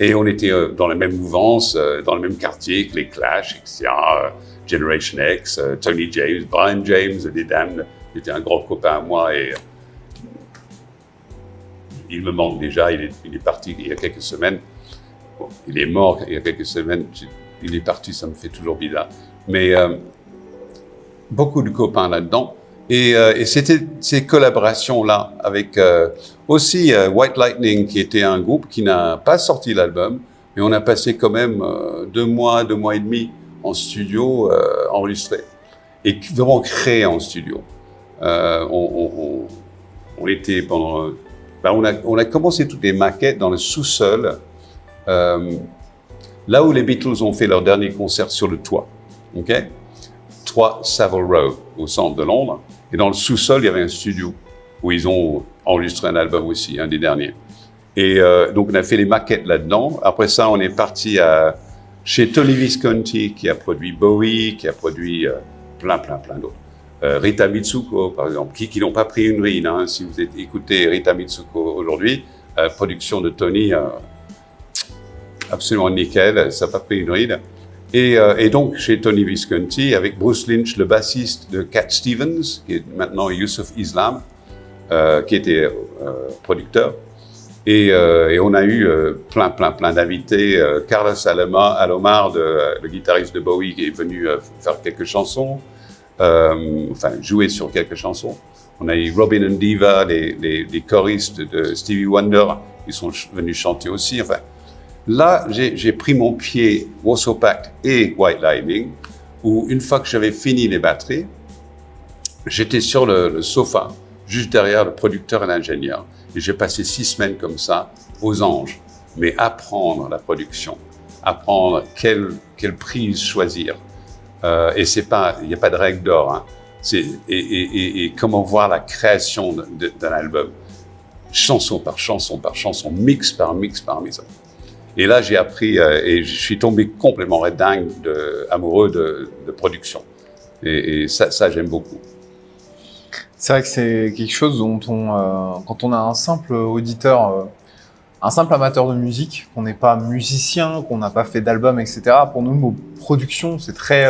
Et on était dans la même mouvance, dans le même quartier que les Clash, etc., Generation X, Tony James, Brian James, des Damned. Il était un grand copain à moi et il me manque déjà. Il est parti il y a quelques semaines. Bon, il est mort il y a quelques semaines. Il est parti, ça me fait toujours bizarre. Mais beaucoup de copains là-dedans. Et c'était ces collaborations-là avec aussi White Lightning, qui était un groupe qui n'a pas sorti l'album, mais on a passé quand même 2 mois et demi en studio enregistré et vraiment créé en studio. On était pendant... on a commencé toutes les maquettes dans le sous-sol, là où les Beatles ont fait leur dernier concert sur le toit, ok, 3 Savile Row, au centre de Londres. Et dans le sous-sol, il y avait un studio où ils ont enregistré un album aussi, un des derniers. Et donc, on a fait les maquettes là-dedans. Après ça, on est parti chez Tony Visconti, qui a produit Bowie, qui a produit plein d'autres. Rita Mitsuko, par exemple, qui n'ont pas pris une ride. Hein. Si vous écoutez Rita Mitsuko aujourd'hui, production de Tony, absolument nickel, ça n'a pas pris une ride. Et donc, chez Tony Visconti, avec Bruce Lynch, le bassiste de Cat Stevens, qui est maintenant Yusuf Islam, qui était producteur. Et on a eu plein d'invités. Carlos Alomar, le guitariste de Bowie, qui est venu faire quelques chansons, jouer sur quelques chansons. On a eu Robin and Diva, les choristes de Stevie Wonder, qui sont venus chanter aussi. Enfin, là, j'ai pris mon pied, Warsaw Pact et White Lightning, où une fois que j'avais fini les batteries, j'étais sur le sofa, juste derrière le producteur et l'ingénieur. Et j'ai passé 6 semaines comme ça, aux anges. Mais apprendre la production, apprendre quelle prise choisir. Et il n'y a pas de règle d'or. Hein. Et comment voir la création d'un album. Chanson par chanson par chanson, mix par mix. Et là, j'ai appris et je suis tombé complètement dingue, amoureux de production. Et ça, j'aime beaucoup. C'est vrai que c'est quelque chose dont quand on a un simple auditeur, un simple amateur de musique, qu'on n'est pas musicien, qu'on n'a pas fait d'album, etc. Pour nous, le mot production, c'est très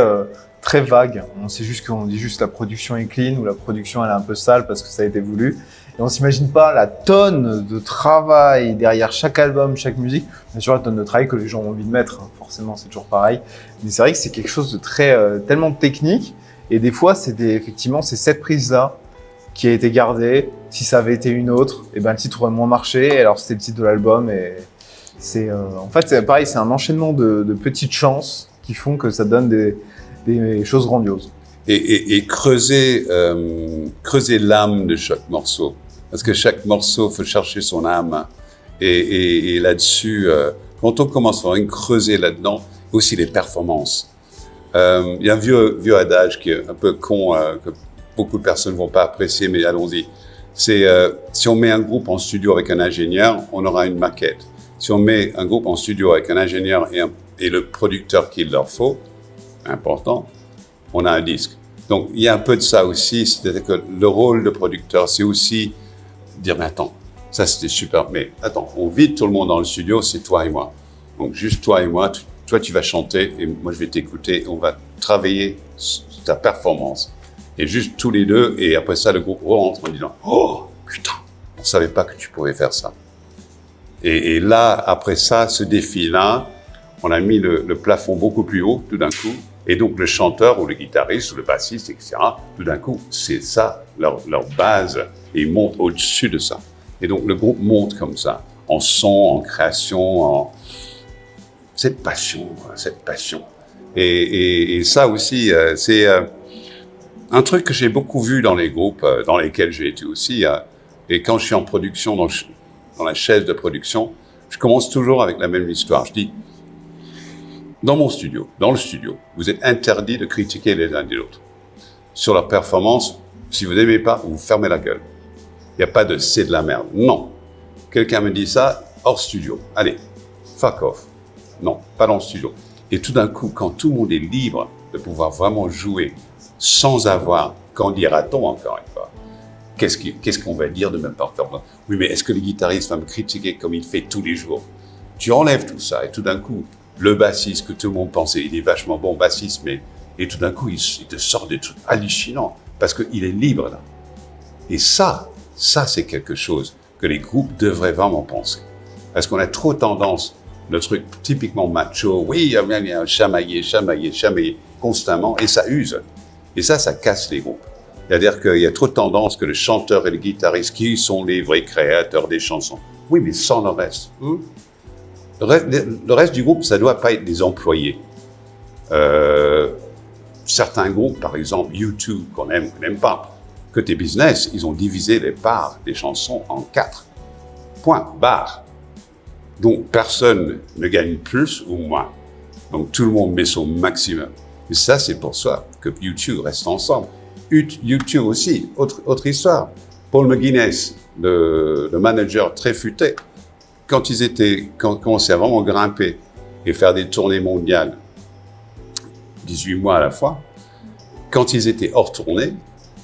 vague. On sait juste qu'on dit juste la production est clean ou la production elle est un peu sale parce que ça a été voulu. Et on s'imagine pas la tonne de travail derrière chaque album, chaque musique. Bien sûr, la tonne de travail que les gens ont envie de mettre, hein. Forcément, c'est toujours pareil. Mais c'est vrai que c'est quelque chose de tellement technique. Et des fois, effectivement, c'est cette prise-là qui a été gardée. Si ça avait été une autre, et ben le titre aurait moins marché. Et alors, c'était le titre de l'album. Et en fait, c'est pareil, c'est un enchaînement de petites chances qui font que ça donne des choses grandioses. Et creuser l'âme de chaque morceau. Parce que chaque morceau faut chercher son âme. Et là-dessus, quand on commence à creuser là-dedans, aussi les performances. Il y a un vieux adage qui est un peu con, que beaucoup de personnes vont pas apprécier, mais allons-y. C'est si on met un groupe en studio avec un ingénieur, on aura une maquette. Si on met un groupe en studio avec un ingénieur et le producteur qu'il leur faut, important, on a un disque. Donc, il y a un peu de ça aussi, c'est-à-dire que le rôle de producteur, c'est aussi dire, mais attends, Ça, c'était super. Mais attends, on vide tout le monde dans le studio, c'est toi et moi. Donc, juste toi et moi, toi, tu vas chanter et moi, je vais t'écouter. On va travailler sur ta performance. Et juste tous les deux. Et après ça, le groupe rentre en disant « Oh, putain, on savait pas que tu pouvais faire ça. » Et là, après ça, ce défi-là, on a mis le plafond beaucoup plus haut, tout d'un coup. Et donc, le chanteur ou le guitariste ou le bassiste, etc., tout d'un coup, c'est ça, leur base. Et ils montent au-dessus de ça. Et donc, le groupe monte comme ça, en son, en création, en cette passion. Et ça aussi, c'est un truc que j'ai beaucoup vu dans les groupes dans lesquels j'ai été aussi. Et quand je suis en production, dans la chaise de production, je commence toujours avec la même histoire. Je dis, dans le studio, vous êtes interdits de critiquer les uns des autres. Sur la performance, si vous n'aimez pas, vous fermez la gueule. Il n'y a pas de « c'est de la merde ». Non. Quelqu'un me dit ça, hors studio. Allez, fuck off. Non, pas dans le studio. Et tout d'un coup, quand tout le monde est libre de pouvoir vraiment jouer sans avoir, qu'en dira-t-on encore une fois, qu'est-ce qu'on va dire de ma performance? Oui, mais est-ce que le guitariste va me critiquer comme il fait tous les jours? Tu enlèves tout ça et tout d'un coup, le bassiste que tout le monde pensait, il est vachement bon bassiste, mais et tout d'un coup, il te sort des trucs hallucinants parce qu'il est libre là. Et ça, c'est quelque chose que les groupes devraient vraiment penser. Parce qu'on a trop tendance, le truc typiquement macho, oui, il y a chamailler, constamment, et ça use. Et ça casse les groupes. C'est-à-dire qu'il y a trop de tendance que le chanteur et le guitariste, qui sont les vrais créateurs des chansons, oui, mais sans le reste. Le reste du groupe, ça ne doit pas être des employés. Certains groupes, par exemple, YouTube, qu'on n'aime pas, côté business, ils ont divisé les parts des chansons en 4. Point, barre. Donc, personne ne gagne plus ou moins. Donc, tout le monde met son maximum. Et ça, c'est pour ça que YouTube reste ensemble. YouTube aussi, autre histoire. Paul McGuinness, le manager très futé, quand commençaient à vraiment grimper et faire des tournées mondiales, 18 mois à la fois, quand ils étaient hors tournée,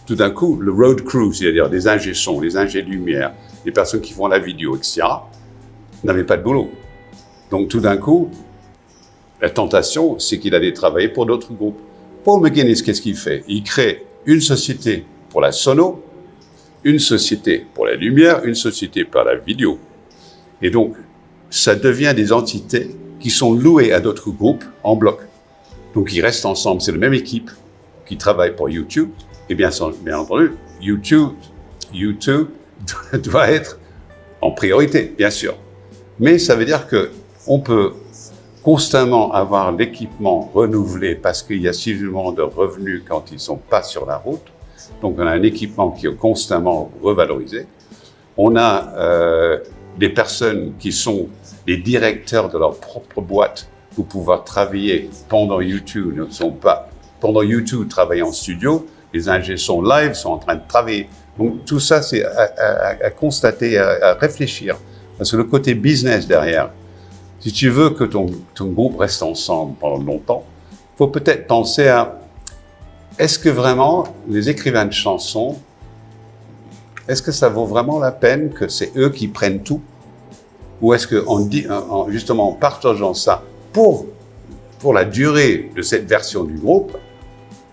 tout d'un coup, le road crew, c'est-à-dire les ingé son, les ingé lumière, les personnes qui font la vidéo, etc., n'avaient pas de boulot. Donc tout d'un coup, la tentation, c'est qu'il allait travailler pour d'autres groupes. Paul McGuinness, qu'est-ce qu'il fait? Il crée une société pour la sono, une société pour la lumière, une société pour la vidéo. Et donc, ça devient des entités qui sont louées à d'autres groupes en bloc. Donc, ils restent ensemble. C'est la même équipe qui travaille pour YouTube. Et bien entendu, YouTube doit être en priorité, bien sûr. Mais ça veut dire que on peut constamment avoir l'équipement renouvelé parce qu'il y a suffisamment de revenus quand ils ne sont pas sur la route. Donc, on a un équipement qui est constamment revalorisé. On a des personnes qui sont les directeurs de leur propre boîte pour pouvoir travailler pendant YouTube, pendant YouTube, travailler en studio. Les ingé son live sont en train de travailler. Donc, tout ça, c'est à constater, à réfléchir. Parce que le côté business derrière, si tu veux que ton groupe reste ensemble pendant longtemps, il faut peut-être penser à, est-ce que vraiment les écrivains de chansons, est-ce que ça vaut vraiment la peine que c'est eux qui prennent tout? Ou est-ce qu'en justement en partageant ça pour la durée de cette version du groupe,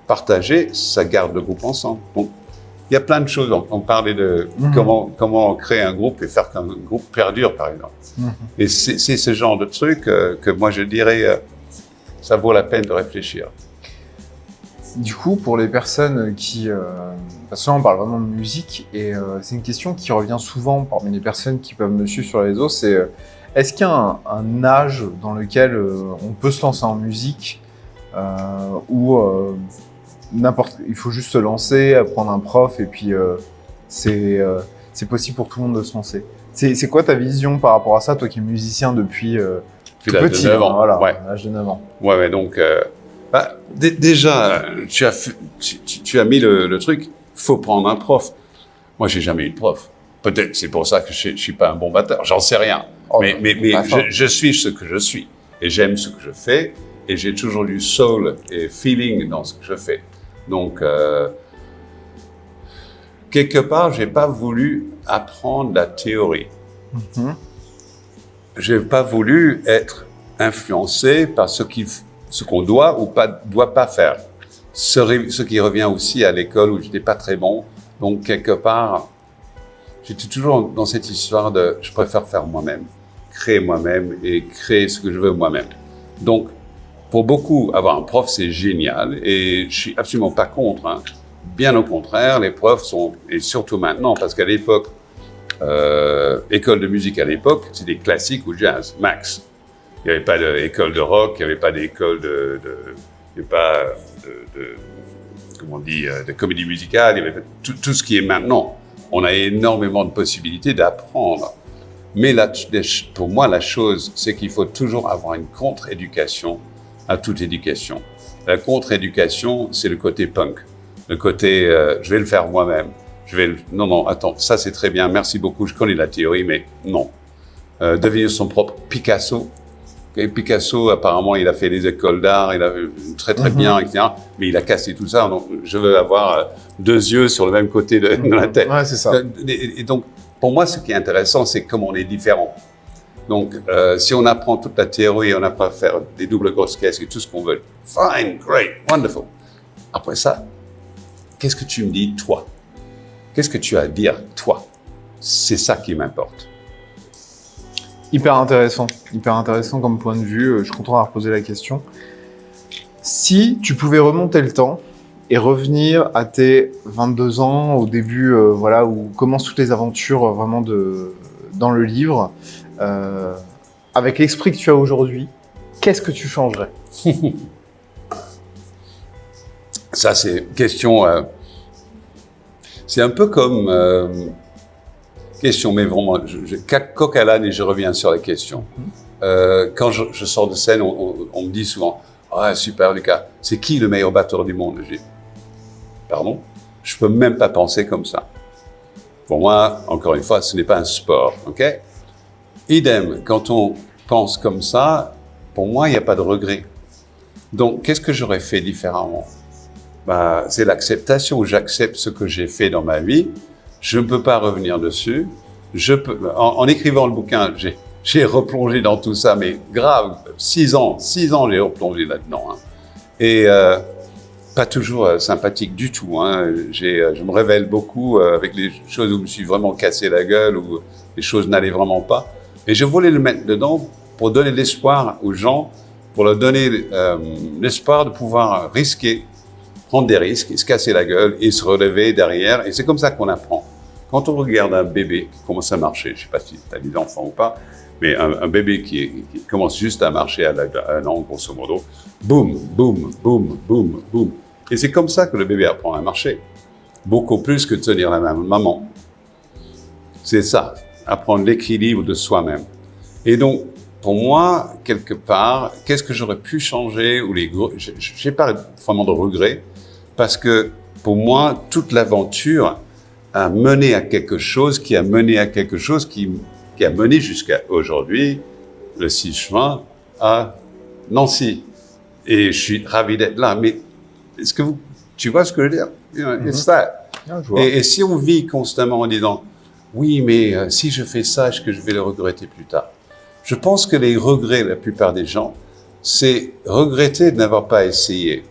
partager, ça garde le groupe ensemble. Donc, il y a plein de choses. On parlait de comment créer un groupe et faire qu'un groupe perdure, par exemple. Et c'est ce genre de truc que moi, je dirais, ça vaut la peine de réfléchir. Du coup, pour les personnes qui... parce que là, on parle vraiment de musique, et c'est une question qui revient souvent parmi les personnes qui peuvent me suivre sur les réseaux, c'est est-ce qu'il y a un âge dans lequel on peut se lancer en musique ou il faut juste se lancer, prendre un prof, et puis c'est possible pour tout le monde de se lancer. C'est quoi ta vision par rapport à ça, toi qui es musicien depuis tout petit, 9 ans. Voilà, Ouais. à l'âge de 9 ans. Ouais, donc déjà, tu as mis le truc, faut prendre un prof. Moi, j'ai jamais eu de prof. Peut-être c'est pour ça que je suis pas un bon batteur, j'en sais rien. Oh, mais je suis ce que je suis et j'aime ce que je fais et j'ai toujours du soul et feeling dans ce que je fais. Donc quelque part, j'ai pas voulu apprendre la théorie. J'ai pas voulu être influencé par ce qu'on doit ou doit pas faire. Ce qui revient aussi à l'école où j'étais pas très bon. Donc, quelque part, j'étais toujours dans cette histoire de je préfère faire moi-même, créer moi-même et créer ce que je veux moi-même. Donc, pour beaucoup, avoir un prof, c'est génial et je suis absolument pas contre. Hein. Bien au contraire, les profs sont, et surtout maintenant, parce qu'à l'époque, école de musique à l'époque, c'était classique ou jazz, max. Il n'y avait pas d'école de rock, il n'y avait pas d'école comment on dit, de comédie musicale, il y avait tout ce qui est maintenant. On a énormément de possibilités d'apprendre. Mais là, pour moi, la chose, c'est qu'il faut toujours avoir une contre-éducation à toute éducation. La contre-éducation, c'est le côté punk. Le côté, je vais le faire moi-même. Non, attends, ça c'est très bien, merci beaucoup, je connais la théorie, mais non. Devenir son propre Picasso. Et Picasso, apparemment, il a fait des écoles d'art, il a très bien, etc. Mais il a cassé tout ça. Donc, je veux avoir deux yeux sur le même côté de la tête. Ouais, c'est ça. Et donc, pour moi, ce qui est intéressant, c'est comment on est différent. Donc, si on apprend toute la théorie, on apprend à faire des doubles grosses caisses et tout ce qu'on veut, fine, great, wonderful. Après ça, qu'est-ce que tu me dis, toi? Qu'est-ce que tu as à dire, toi? C'est ça qui m'importe. Hyper intéressant comme point de vue. Je suis content d'avoir posé la question. Si tu pouvais remonter le temps et revenir à tes 22 ans, au début, voilà, où commencent toutes les aventures vraiment dans le livre, avec l'esprit que tu as aujourd'hui, qu'est-ce que tu changerais? Ça, c'est une question. C'est un peu comme. Question, mais vraiment, coq à l'âne et je reviens sur la question. Quand je sors de scène, on me dit souvent « Ah, super Lucas, c'est qui le meilleur batteur du monde ?» Je dis « Pardon ? Je peux même pas penser comme ça. » Pour moi, encore une fois, ce n'est pas un sport, ok ? Idem, quand on pense comme ça, pour moi, il n'y a pas de regret. Donc, qu'est-ce que j'aurais fait différemment ? C'est l'acceptation. J'accepte ce que j'ai fait dans ma vie. Je ne peux pas revenir dessus. En écrivant le bouquin, j'ai replongé dans tout ça, mais grave, 6 ans, j'ai replongé là-dedans. Hein. Et pas toujours sympathique du tout. Hein. Je me révèle beaucoup avec les choses où je me suis vraiment cassé la gueule, où les choses n'allaient vraiment pas. Et je voulais le mettre dedans pour donner l'espoir aux gens, pour leur donner l'espoir de pouvoir risquer, prendre des risques, et se casser la gueule et se relever derrière. Et c'est comme ça qu'on apprend. Quand on regarde un bébé qui commence à marcher, je ne sais pas si tu as des enfants ou pas, mais un bébé qui commence juste à marcher à un an, grosso modo, boum, boum, boum, boum, boum. Et c'est comme ça que le bébé apprend à marcher. Beaucoup plus que de tenir la maman. C'est ça, apprendre l'équilibre de soi-même. Et donc, pour moi, quelque part, qu'est-ce que j'aurais pu changer ou je n'ai pas vraiment de regrets, parce que pour moi, toute l'aventure a mené à quelque chose, qui a mené à quelque chose, qui a mené jusqu'à aujourd'hui, le 6 juin, à Nancy. Et je suis ravi d'être là. Mais est-ce que tu vois ce que je veux dire? It's that. Et si on vit constamment en disant, oui, mais si je fais ça, est-ce que je vais le regretter plus tard? Je pense que les regrets, la plupart des gens, c'est regretter de n'avoir pas essayé.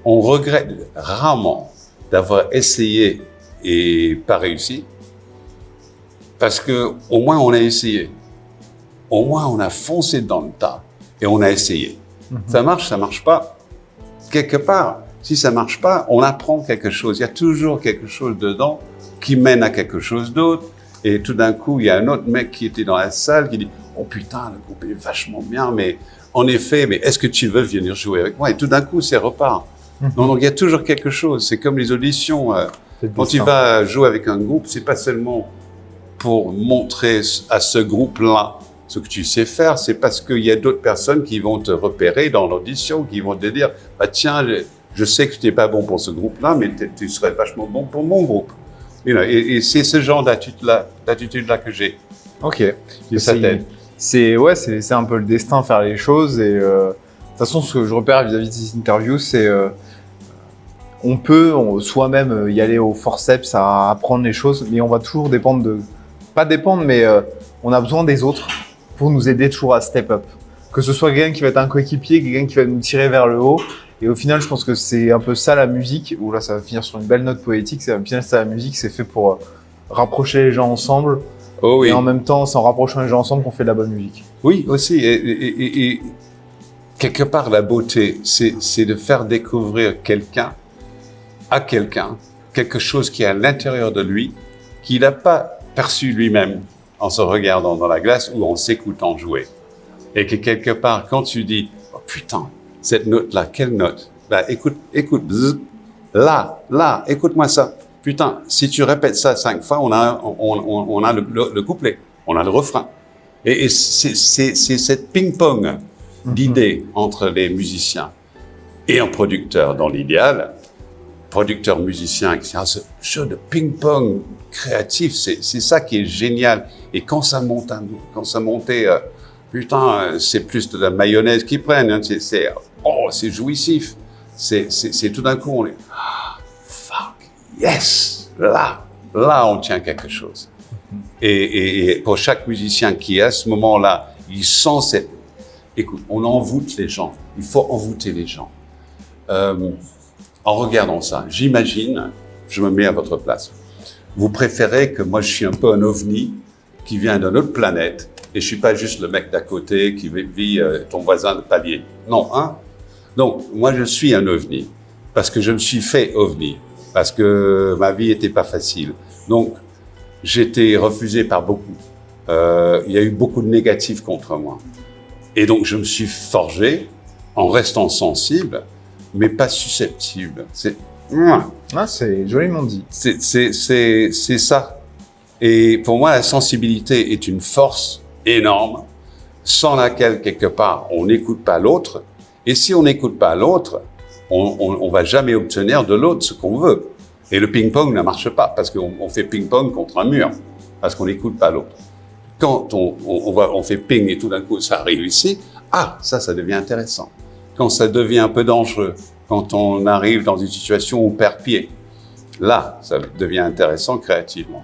On regrette rarement d'avoir essayé et pas réussi, parce que au moins on a essayé. Au moins on a foncé dans le tas et on a essayé. Ça marche pas. Quelque part, si ça marche pas, on apprend quelque chose. Il y a toujours quelque chose dedans qui mène à quelque chose d'autre. Et tout d'un coup, il y a un autre mec qui était dans la salle qui dit « Oh putain, le groupe est vachement bien, mais en effet, mais est-ce que tu veux venir jouer avec moi ?» Et tout d'un coup, c'est repart. Donc il y a toujours quelque chose. C'est comme les auditions. Quand tu vas jouer avec un groupe, c'est pas seulement pour montrer à ce groupe-là ce que tu sais faire, c'est parce qu'il y a d'autres personnes qui vont te repérer dans l'audition, qui vont te dire « Bah tiens, je sais que tu n'es pas bon pour ce groupe-là, mais tu serais vachement bon pour mon groupe. » Et c'est ce genre d'attitude-là que j'ai. Ok. Et ça t'aide. C'est un peu le destin, faire les choses. Et de toute façon, ce que je repère vis-à-vis de ces interviews, c'est on peut soi-même y aller au forceps à apprendre les choses, mais on va toujours pas dépendre, mais on a besoin des autres pour nous aider toujours à step up. Que ce soit quelqu'un qui va être un coéquipier, quelqu'un qui va nous tirer vers le haut. Et au final, je pense que c'est un peu ça la musique, où là ça va finir sur une belle note poétique, au final ça la musique, c'est fait pour rapprocher les gens ensemble. Oh oui. Et en même temps, c'est en rapprochant les gens ensemble qu'on fait de la bonne musique. Oui, aussi. Et quelque part, la beauté, c'est de faire découvrir quelqu'un à quelqu'un, quelque chose qui est à l'intérieur de lui, qu'il n'a pas perçu lui-même en se regardant dans la glace ou en s'écoutant jouer. Et que quelque part, quand tu dis « Oh putain, cette note-là, quelle note ?» Bah écoute, bzz, là, écoute-moi ça. Putain, si tu répètes ça 5 fois, on a le couplet, on a le refrain. Et c'est cette ping-pong d'idées entre les musiciens et un producteur dans l'idéal, producteur, musicien, etc. Ce jeu de ping-pong créatif, c'est ça qui est génial. Et quand ça monte, putain, c'est plus de la mayonnaise qu'ils prennent. Hein. C'est jouissif. C'est tout d'un coup, on est fuck, yes, là, on tient quelque chose. Et pour chaque musicien qui est à ce moment-là, il sent cette... Écoute, on envoûte les gens. Il faut envoûter les gens. En regardant ça, j'imagine, je me mets à votre place. Vous préférez que moi, je suis un peu un ovni qui vient d'une autre planète et je suis pas juste le mec d'à côté qui vit ton voisin de palier. Non, hein? Donc, moi, je suis un ovni parce que je me suis fait ovni, parce que ma vie était pas facile. Donc, j'étais refusé par beaucoup. Il y a eu beaucoup de négatifs contre moi. Et donc, je me suis forgé en restant sensible, mais pas susceptible. C'est joliment dit. C'est ça. Et pour moi, la sensibilité est une force énorme, sans laquelle, quelque part, on n'écoute pas l'autre. Et si on n'écoute pas l'autre, on va jamais obtenir de l'autre ce qu'on veut. Et le ping-pong ne marche pas, parce qu'on fait ping-pong contre un mur, parce qu'on n'écoute pas l'autre. Quand on fait ping et tout d'un coup, ça arrive ici, ça devient intéressant. Quand ça devient un peu dangereux, quand on arrive dans une situation où on perd pied, là, ça devient intéressant créativement.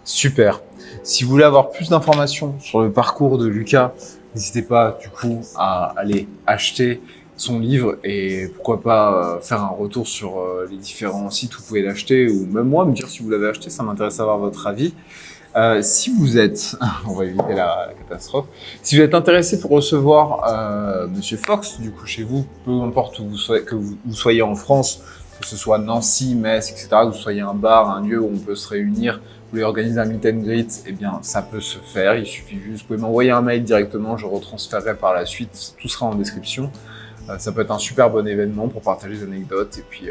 Super. Si vous voulez avoir plus d'informations sur le parcours de Lucas, n'hésitez pas du coup à aller acheter son livre et pourquoi pas faire un retour sur les différents sites où vous pouvez l'acheter ou même moi me dire si vous l'avez acheté, ça m'intéresse d'avoir votre avis. Si vous êtes, on va éviter la catastrophe, si vous êtes intéressé pour recevoir Monsieur Fox, du coup chez vous, peu importe où que vous soyez en France, que ce soit Nancy, Metz, etc., que vous soyez un bar, un lieu où on peut se réunir, vous voulez organiser un meet and greet, eh bien ça peut se faire, il suffit juste, vous pouvez m'envoyer un mail directement, je retransférerai par la suite, tout sera en description. Ça peut être un super bon événement pour partager des anecdotes et puis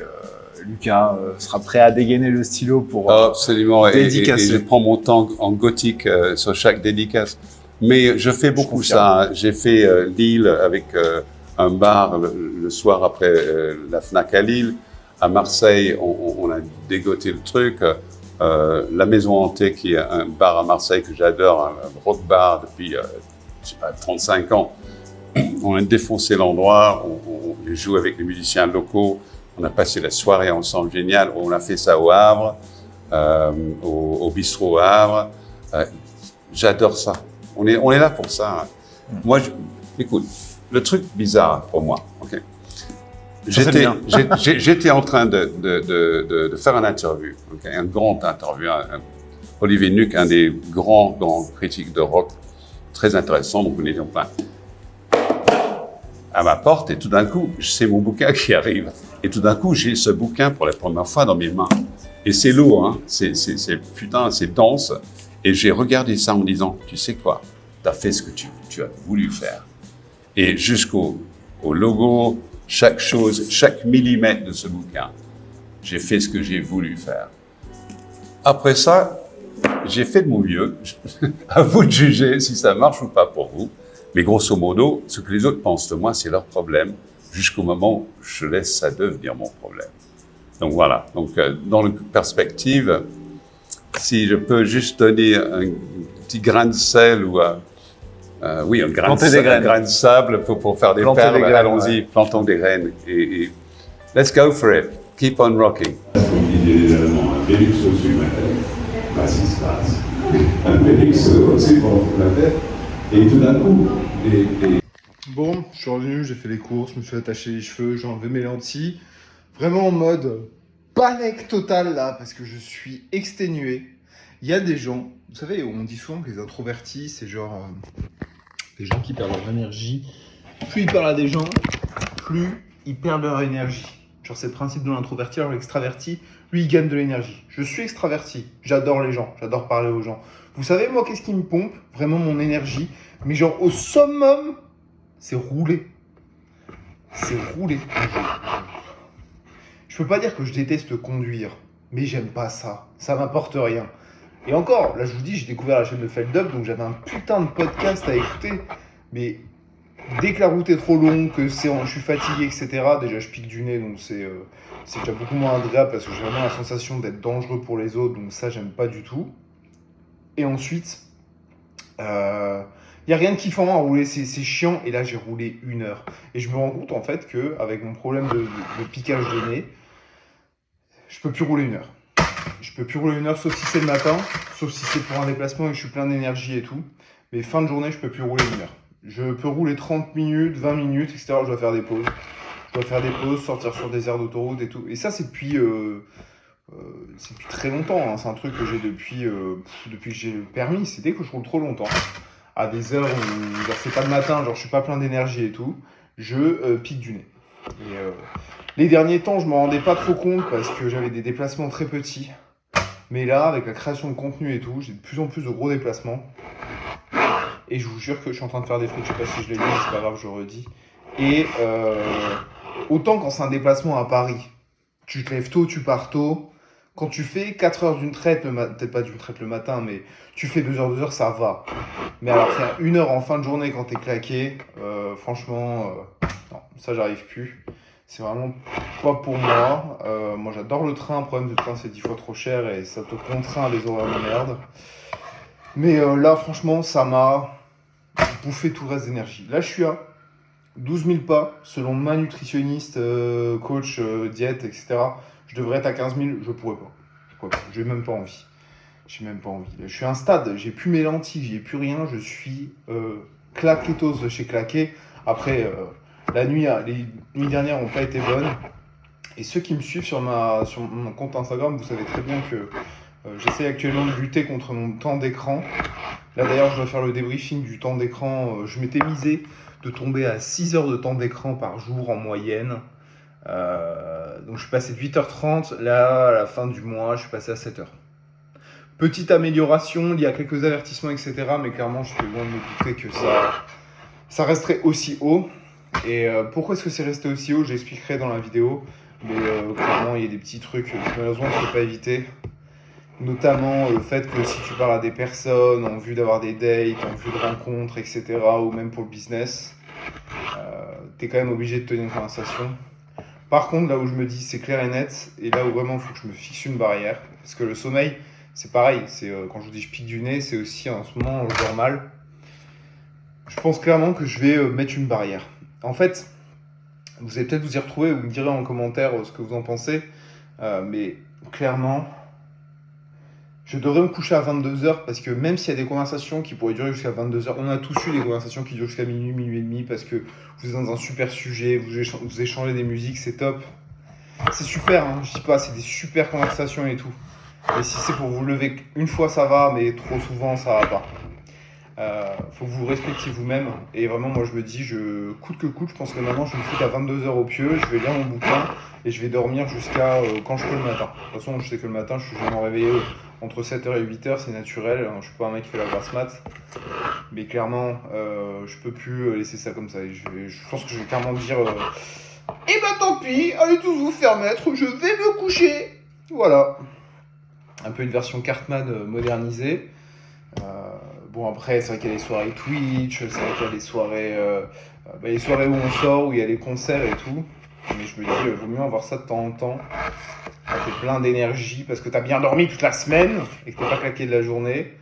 Lucas sera prêt à dégainer le stylo pour absolument. dédicacer. Et je prends mon temps en gothique sur chaque dédicace. Mais je fais beaucoup ça. J'ai fait Lille avec un bar le soir après la Fnac à Lille. À Marseille, on a dégoté le truc. La Maison Hantée, qui est un bar à Marseille que j'adore, un rock bar depuis 35 ans. On a défoncé l'endroit, on joue avec les musiciens locaux, on a passé la soirée ensemble, génial. On a fait ça au Havre, au bistrot au Havre. J'adore ça. On est là pour ça. Moi, écoute, le truc bizarre pour moi, ok. J'étais en train de faire une interview, okay, un grand interview. Olivier Nuc, un des grands critiques de rock, très intéressant, donc on est en plein à ma porte, et tout d'un coup, c'est mon bouquin qui arrive. Et tout d'un coup, j'ai ce bouquin pour la première fois dans mes mains. Et c'est lourd, hein, c'est dense. Et j'ai regardé ça en me disant, tu sais quoi, tu as fait ce que tu as voulu faire. Et jusqu'au logo, chaque chose, chaque millimètre de ce bouquin, j'ai fait ce que j'ai voulu faire. Après ça, j'ai fait de mon mieux. À vous de juger si ça marche ou pas pour vous. Mais grosso modo, ce que les autres pensent de moi, c'est leur problème, jusqu'au moment où je laisse ça devenir mon problème. Donc voilà. Donc dans la perspective, si je peux juste donner un petit grain de sel ou un grain de sable pour faire des perles, allons-y, plantons des graines et let's go for it. Keep on rocking. Comme disaient les Allemands, un Félix au-dessus de ma tête, qu'est-ce qui se passe? Un Félix au-dessus de ma tête, et tout d'un coup, Bon, je suis revenu, j'ai fait les courses, je me suis attaché les cheveux, j'ai enlevé mes lentilles. Vraiment en mode panique totale là, parce que je suis exténué. Il y a des gens, vous savez, on dit souvent que les introvertis, c'est genre des gens qui perdent leur énergie. Plus ils parlent à des gens, plus ils perdent leur énergie. Genre c'est le principe de l'introverti, alors l'extraverti, lui il gagne de l'énergie. Je suis extraverti, j'adore les gens, j'adore parler aux gens. Vous savez moi qu'est-ce qui me pompe vraiment mon énergie? Mais genre au summum, c'est rouler. C'est rouler. Je peux pas dire que je déteste conduire, mais j'aime pas ça. Ça m'apporte rien. Et encore, là je vous dis, j'ai découvert la chaîne de Feldup, donc j'avais un putain de podcast à écouter. Mais dès que la route est trop longue, que je suis fatigué, etc., déjà je pique du nez, donc c'est déjà beaucoup moins agréable parce que j'ai vraiment la sensation d'être dangereux pour les autres, donc ça j'aime pas du tout. Et ensuite, il n'y a rien de kiffant à rouler, c'est chiant, et là j'ai roulé 1 heure. Et je me rends compte en fait qu'avec mon problème de piquage de nez, je peux plus rouler 1 heure. Je peux plus rouler 1 heure sauf si c'est le matin, sauf si c'est pour un déplacement et que je suis plein d'énergie et tout. Mais fin de journée, je peux plus rouler 1 heure. Je peux rouler 30 minutes, 20 minutes, etc. Je dois faire des pauses. Je dois faire des pauses, sortir sur des aires d'autoroute et tout. Et ça, c'est depuis très longtemps. Hein. C'est un truc que j'ai depuis que j'ai le permis. C'est dès que je roule trop longtemps. À des heures où genre, c'est pas le matin, genre je suis pas plein d'énergie et tout, je pique du nez. Et, les derniers temps, je m'en rendais pas trop compte parce que j'avais des déplacements très petits. Mais là, avec la création de contenu et tout, j'ai de plus en plus de gros déplacements. Et je vous jure que je suis en train de faire des frites, je sais pas si je l'ai dit, mais c'est pas grave, je redis. Et autant quand c'est un déplacement à Paris, tu te lèves tôt, tu pars tôt. Quand tu fais 4 heures d'une traite, peut-être pas d'une traite le matin, mais tu fais 2 heures, 2 heures, ça va. Mais alors faire 1 heure en fin de journée quand t'es claqué, franchement, non, ça j'arrive plus. C'est vraiment pas pour moi. Moi j'adore le train, le problème du train c'est 10 fois trop cher et ça te contraint à des horaires de merde. Mais là franchement ça m'a bouffé tout le reste d'énergie. Là je suis à 12 000 pas, selon ma nutritionniste, coach, diète, etc. Je devrais être à 15 000, je pourrais pas. J'ai même pas envie. J'ai même pas envie. Je suis à un stade, j'ai plus mes lentilles, j'ai plus rien, je suis claquetos de chez claqué. Après, les nuits dernières n'ont pas été bonnes. Et ceux qui me suivent sur mon compte Instagram, vous savez très bien que j'essaie actuellement de lutter contre mon temps d'écran. Là d'ailleurs, je dois faire le débriefing du temps d'écran. Je m'étais misé de tomber à 6 heures de temps d'écran par jour en moyenne. Donc je suis passé de 8h30, là à la fin du mois je suis passé à 7h. Petite amélioration, il y a quelques avertissements etc. Mais clairement je suis loin de me douter que ça resterait aussi haut. Et pourquoi est-ce que c'est resté aussi haut, j'expliquerai dans la vidéo. Mais clairement il y a des petits trucs que malheureusement je ne peux pas éviter. Notamment le fait que si tu parles à des personnes en vue d'avoir des dates, en vue de rencontres etc. Ou même pour le business, tu es quand même obligé de tenir une conversation. Par contre, là où je me dis c'est clair et net, et là où vraiment il faut que je me fixe une barrière, parce que le sommeil, c'est pareil, c'est quand je vous dis je pique du nez, c'est aussi en ce moment je dors mal. Je pense clairement que je vais mettre une barrière. En fait, vous allez peut-être vous y retrouver, vous me direz en commentaire ce que vous en pensez, mais clairement, je devrais me coucher à 22h parce que même s'il y a des conversations qui pourraient durer jusqu'à 22h, on a tous eu des conversations qui durent jusqu'à minuit, minuit et demi parce que vous êtes dans un super sujet, vous échangez des musiques, c'est top. C'est super, hein, je dis pas, c'est des super conversations et tout. Et si c'est pour vous lever une fois, ça va, mais trop souvent, ça va pas. Faut que vous respectiez vous-même. Et vraiment, moi, je me dis, coûte que coûte, je pense que maintenant, je vais me foutre à 22h au pieu, je vais lire mon bouquin et je vais dormir jusqu'à quand je peux le matin. De toute façon, je sais que le matin, je suis jamais réveillé entre 7h et 8h, c'est naturel. Je suis pas un mec qui fait la grasse mat. Mais clairement, je peux plus laisser ça comme ça. Et je pense que je vais clairement dire eh ben tant pis, allez tous vous faire mettre, je vais me coucher. Voilà. Un peu une version Cartman modernisée. Bon après c'est vrai qu'il y a les soirées Twitch, c'est vrai qu'il y a les soirées où on sort, où il y a les concerts et tout. Mais je me dis, vaut mieux avoir ça de temps en temps. Quand t'es plein d'énergie parce que t'as bien dormi toute la semaine et que t'es pas claqué de la journée.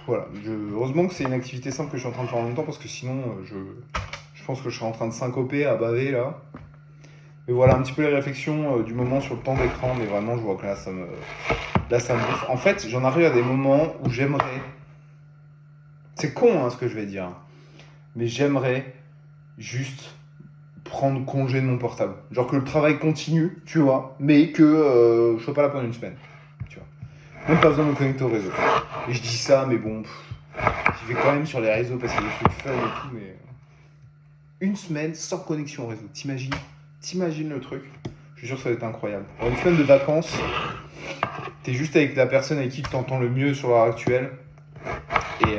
Voilà, heureusement que c'est une activité simple que je suis en train de faire en même temps parce que sinon je pense que je serais en train de syncoper, à baver là. Mais voilà un petit peu les réflexions du moment sur le temps d'écran, mais vraiment je vois que là ça me bouffe. En fait, j'en arrive à des moments où j'aimerais, c'est con hein, ce que je vais dire, mais j'aimerais juste prendre congé de mon portable. Genre que le travail continue, tu vois, mais que je sois pas là pendant une semaine, tu vois. Même pas besoin de me connecter au réseau. Et je dis ça, mais bon, j'y vais quand même sur les réseaux parce qu'il y a des trucs fun et tout, mais une semaine sans connexion au réseau, t'imagines le truc? Je suis sûr que ça va être incroyable. Alors, une semaine de vacances, t'es juste avec la personne avec qui tu t'entends le mieux sur l'heure actuelle. Et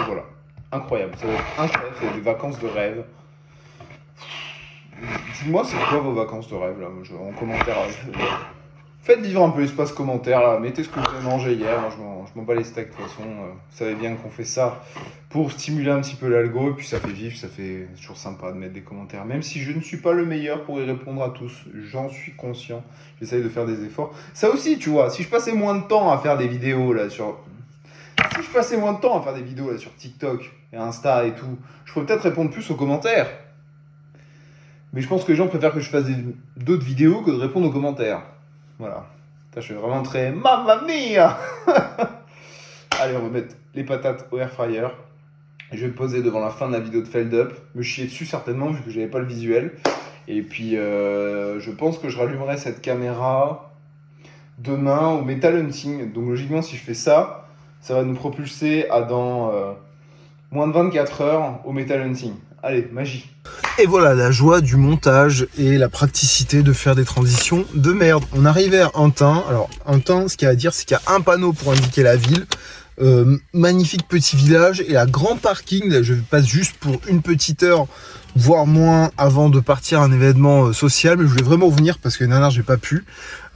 voilà. Incroyable. Ça va être incroyable. C'est des vacances de rêve. Dites-moi, c'est quoi vos vacances de rêve là, en commentaire. Faites vivre un peu l'espace commentaire là. Mettez ce que vous avez mangé hier. Moi, je m'en bats les steaks de toute façon. Vous savez bien qu'on fait ça pour stimuler un petit peu l'algo. Et puis ça fait vivre. Ça fait toujours sympa de mettre des commentaires. Même si je ne suis pas le meilleur pour y répondre à tous. J'en suis conscient. J'essaye de faire des efforts. Ça aussi, tu vois. Si je passais moins de temps à faire des vidéos là sur... Si je passais moins de temps à faire des vidéos là, sur TikTok et Insta et tout, je pourrais peut-être répondre plus aux commentaires. Mais je pense que les gens préfèrent que je fasse d'autres vidéos que de répondre aux commentaires. Voilà. Je suis vraiment très... Mamma mia. Allez, on va mettre les patates au air fryer. Je vais me poser devant la fin de la vidéo de Feld Up. Me chier dessus certainement, vu que j'avais pas le visuel. Et puis, je pense que je rallumerai cette caméra demain au Metal Hunting. Donc logiquement, si je fais ça, ça va nous propulser à dans moins de 24 heures au Metal Hunting. Allez, magie. Et voilà la joie du montage et la praticité de faire des transitions de merde. On arrive vers Antin. Alors Antin, ce qu'il y a à dire, c'est qu'il y a un panneau pour indiquer la ville. Magnifique petit village et un grand parking. Là, je passe juste pour une petite heure, voire moins, avant de partir à un événement social. Mais je voulais vraiment revenir parce que l'année dernière, j'ai pas pu.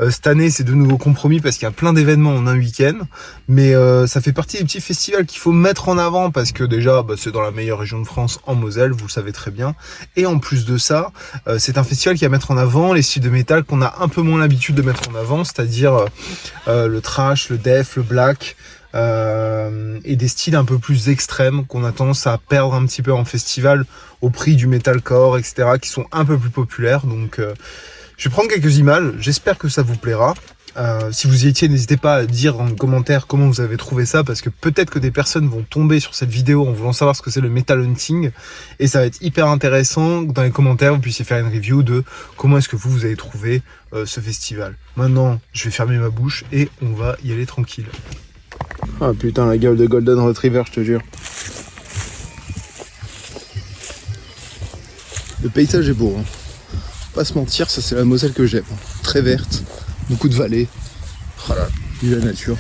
Cette année, c'est de nouveau compromis parce qu'il y a plein d'événements en un week-end. Mais ça fait partie des petits festivals qu'il faut mettre en avant parce que déjà, c'est dans la meilleure région de France, en Moselle, vous le savez très bien. Et en plus de ça, c'est un festival qui va mettre en avant les styles de métal qu'on a un peu moins l'habitude de mettre en avant, c'est-à-dire le thrash, le death, le black. Et des styles un peu plus extrêmes qu'on a tendance à perdre un petit peu en festival au prix du metalcore, etc., qui sont un peu plus populaires. Donc je vais prendre quelques images, j'espère que ça vous plaira. Si vous y étiez, n'hésitez pas à dire en commentaire comment vous avez trouvé ça, parce que peut-être que des personnes vont tomber sur cette vidéo en voulant savoir ce que c'est le Metal Hunting, et ça va être hyper intéressant que dans les commentaires vous puissiez faire une review de comment est-ce que vous avez trouvé ce festival. Maintenant, je vais fermer ma bouche et on va y aller tranquille. Ah putain, la gueule de Golden Retriever, je te jure. Le paysage est beau, hein. Pas se mentir, ça c'est la Moselle que j'aime. Très verte, beaucoup de vallées. Oh là, vive la nature.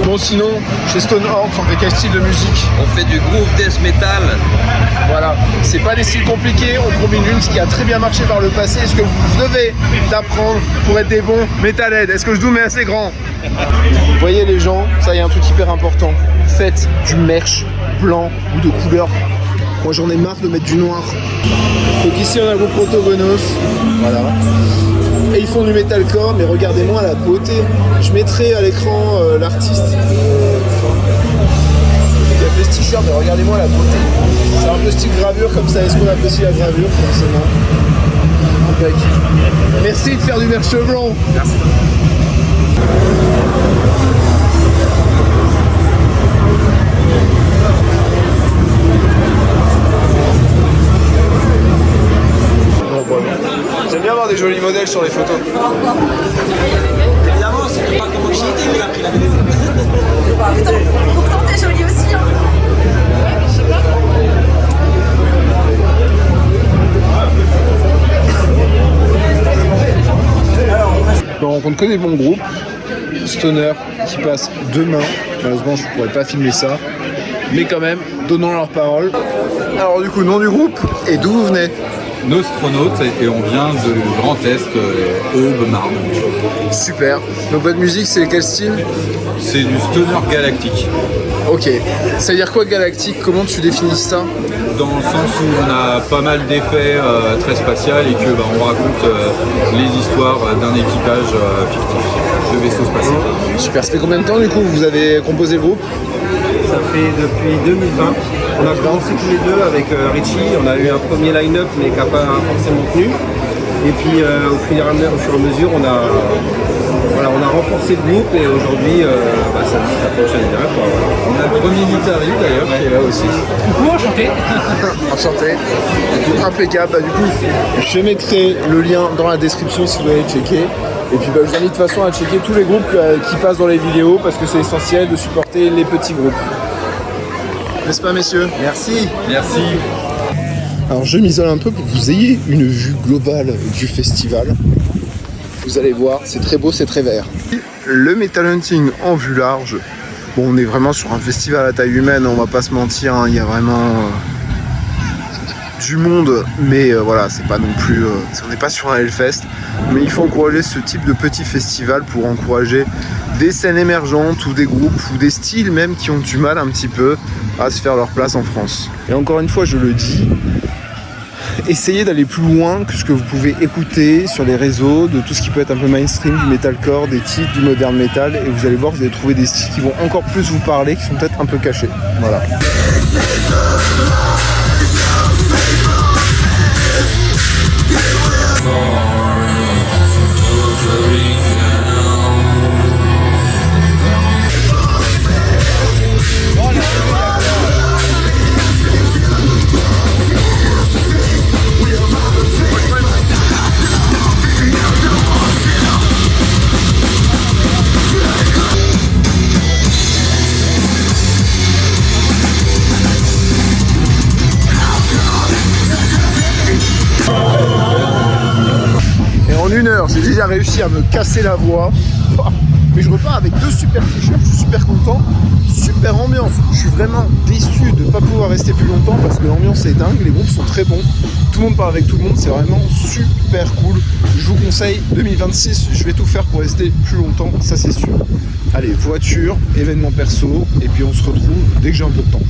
Bon, sinon, chez Stonehorn, on fait quel style de musique? On fait du groove death metal. Voilà, c'est pas pas des styles compliqués, on combine juste ce qui a très bien marché par le passé et ce que vous devez d'apprendre pour être des bons metalheads. Est-ce que je zoome assez grand? Vous voyez les gens, ça y a un truc hyper important. Faites du merch blanc ou de couleur. Moi j'en ai marre de mettre du noir. Donc ici on a le groupe Protogonos. Voilà. Et ils font du metalcore, mais regardez-moi la beauté. Je mettrai à l'écran l'artiste. Il y a fait ce t-shirt, mais regardez-moi la beauté. C'est un peu style gravure comme ça. Est-ce qu'on apprécie la gravure? Forcément. Impec. Merci de faire du merch blanc. Merci. J'aime bien avoir des jolis modèles sur les photos. Évidemment, c'est pas comment j'y étais, mais après la pourtant t'es jolie aussi. Hein. Je sais pas. On rencontre que des bons groupes. Stoner qui passe demain. Malheureusement, je ne pourrais pas filmer ça. Mais quand même, donnons leur parole. Alors du coup, nom du groupe et d'où vous venez? Nostronautes et on vient de Grand Est, Aube-Marne. Super. Donc votre musique, c'est quel style? C'est du stoner galactique. Ok. Ça veut dire quoi galactique? Comment tu définis ça? Dans le sens où on a pas mal d'effets très spatial et que on raconte les histoires d'un équipage fictif de vaisseaux spatiaux. Super. Ça fait combien de temps du coup vous avez composé le groupe? Ça fait depuis 2020. On a commencé tous les deux avec Richie. On a eu un premier line-up mais qui n'a pas forcément tenu. Et puis au fur et à mesure, on a renforcé le groupe et aujourd'hui ça fonctionne bien. Quoi, voilà. On a le premier guitariste d'ailleurs qui est là aussi. Coucou, enchanté. Enchanté. Impeccable. Du coup, je mettrai le lien dans la description si vous voulez checker. Et puis je vous invite de toute façon à checker tous les groupes qui passent dans les vidéos parce que c'est essentiel de supporter les petits groupes. N'est-ce pas messieurs? Merci. Merci. Alors je m'isole un peu pour que vous ayez une vue globale du festival. Vous allez voir, c'est très beau, c'est très vert. Le Metal Hunting en vue large. Bon, on est vraiment sur un festival à taille humaine, on va pas se mentir, hein, il y a vraiment du monde, mais voilà, c'est pas non plus, on n'est pas sur un Hellfest, mais il faut encourager ce type de petit festival pour encourager des scènes émergentes ou des groupes ou des styles même qui ont du mal un petit peu à se faire leur place en France. Et encore une fois, je le dis, essayez d'aller plus loin que ce que vous pouvez écouter sur les réseaux, de tout ce qui peut être un peu mainstream, du metalcore, des titres, du modern metal, et vous allez voir, vous allez trouver des styles qui vont encore plus vous parler, qui sont peut-être un peu cachés. Voilà. J'ai déjà réussi à me casser la voix, mais je repars avec 2 super t-shirts, je suis super content, super ambiance. Je suis vraiment déçu de ne pas pouvoir rester plus longtemps parce que l'ambiance est dingue, les groupes sont très bons, tout le monde parle avec tout le monde, c'est vraiment super cool. Je vous conseille 2026, je vais tout faire pour rester plus longtemps, ça c'est sûr. Allez, voiture, événement perso, et puis on se retrouve dès que j'ai un peu de temps.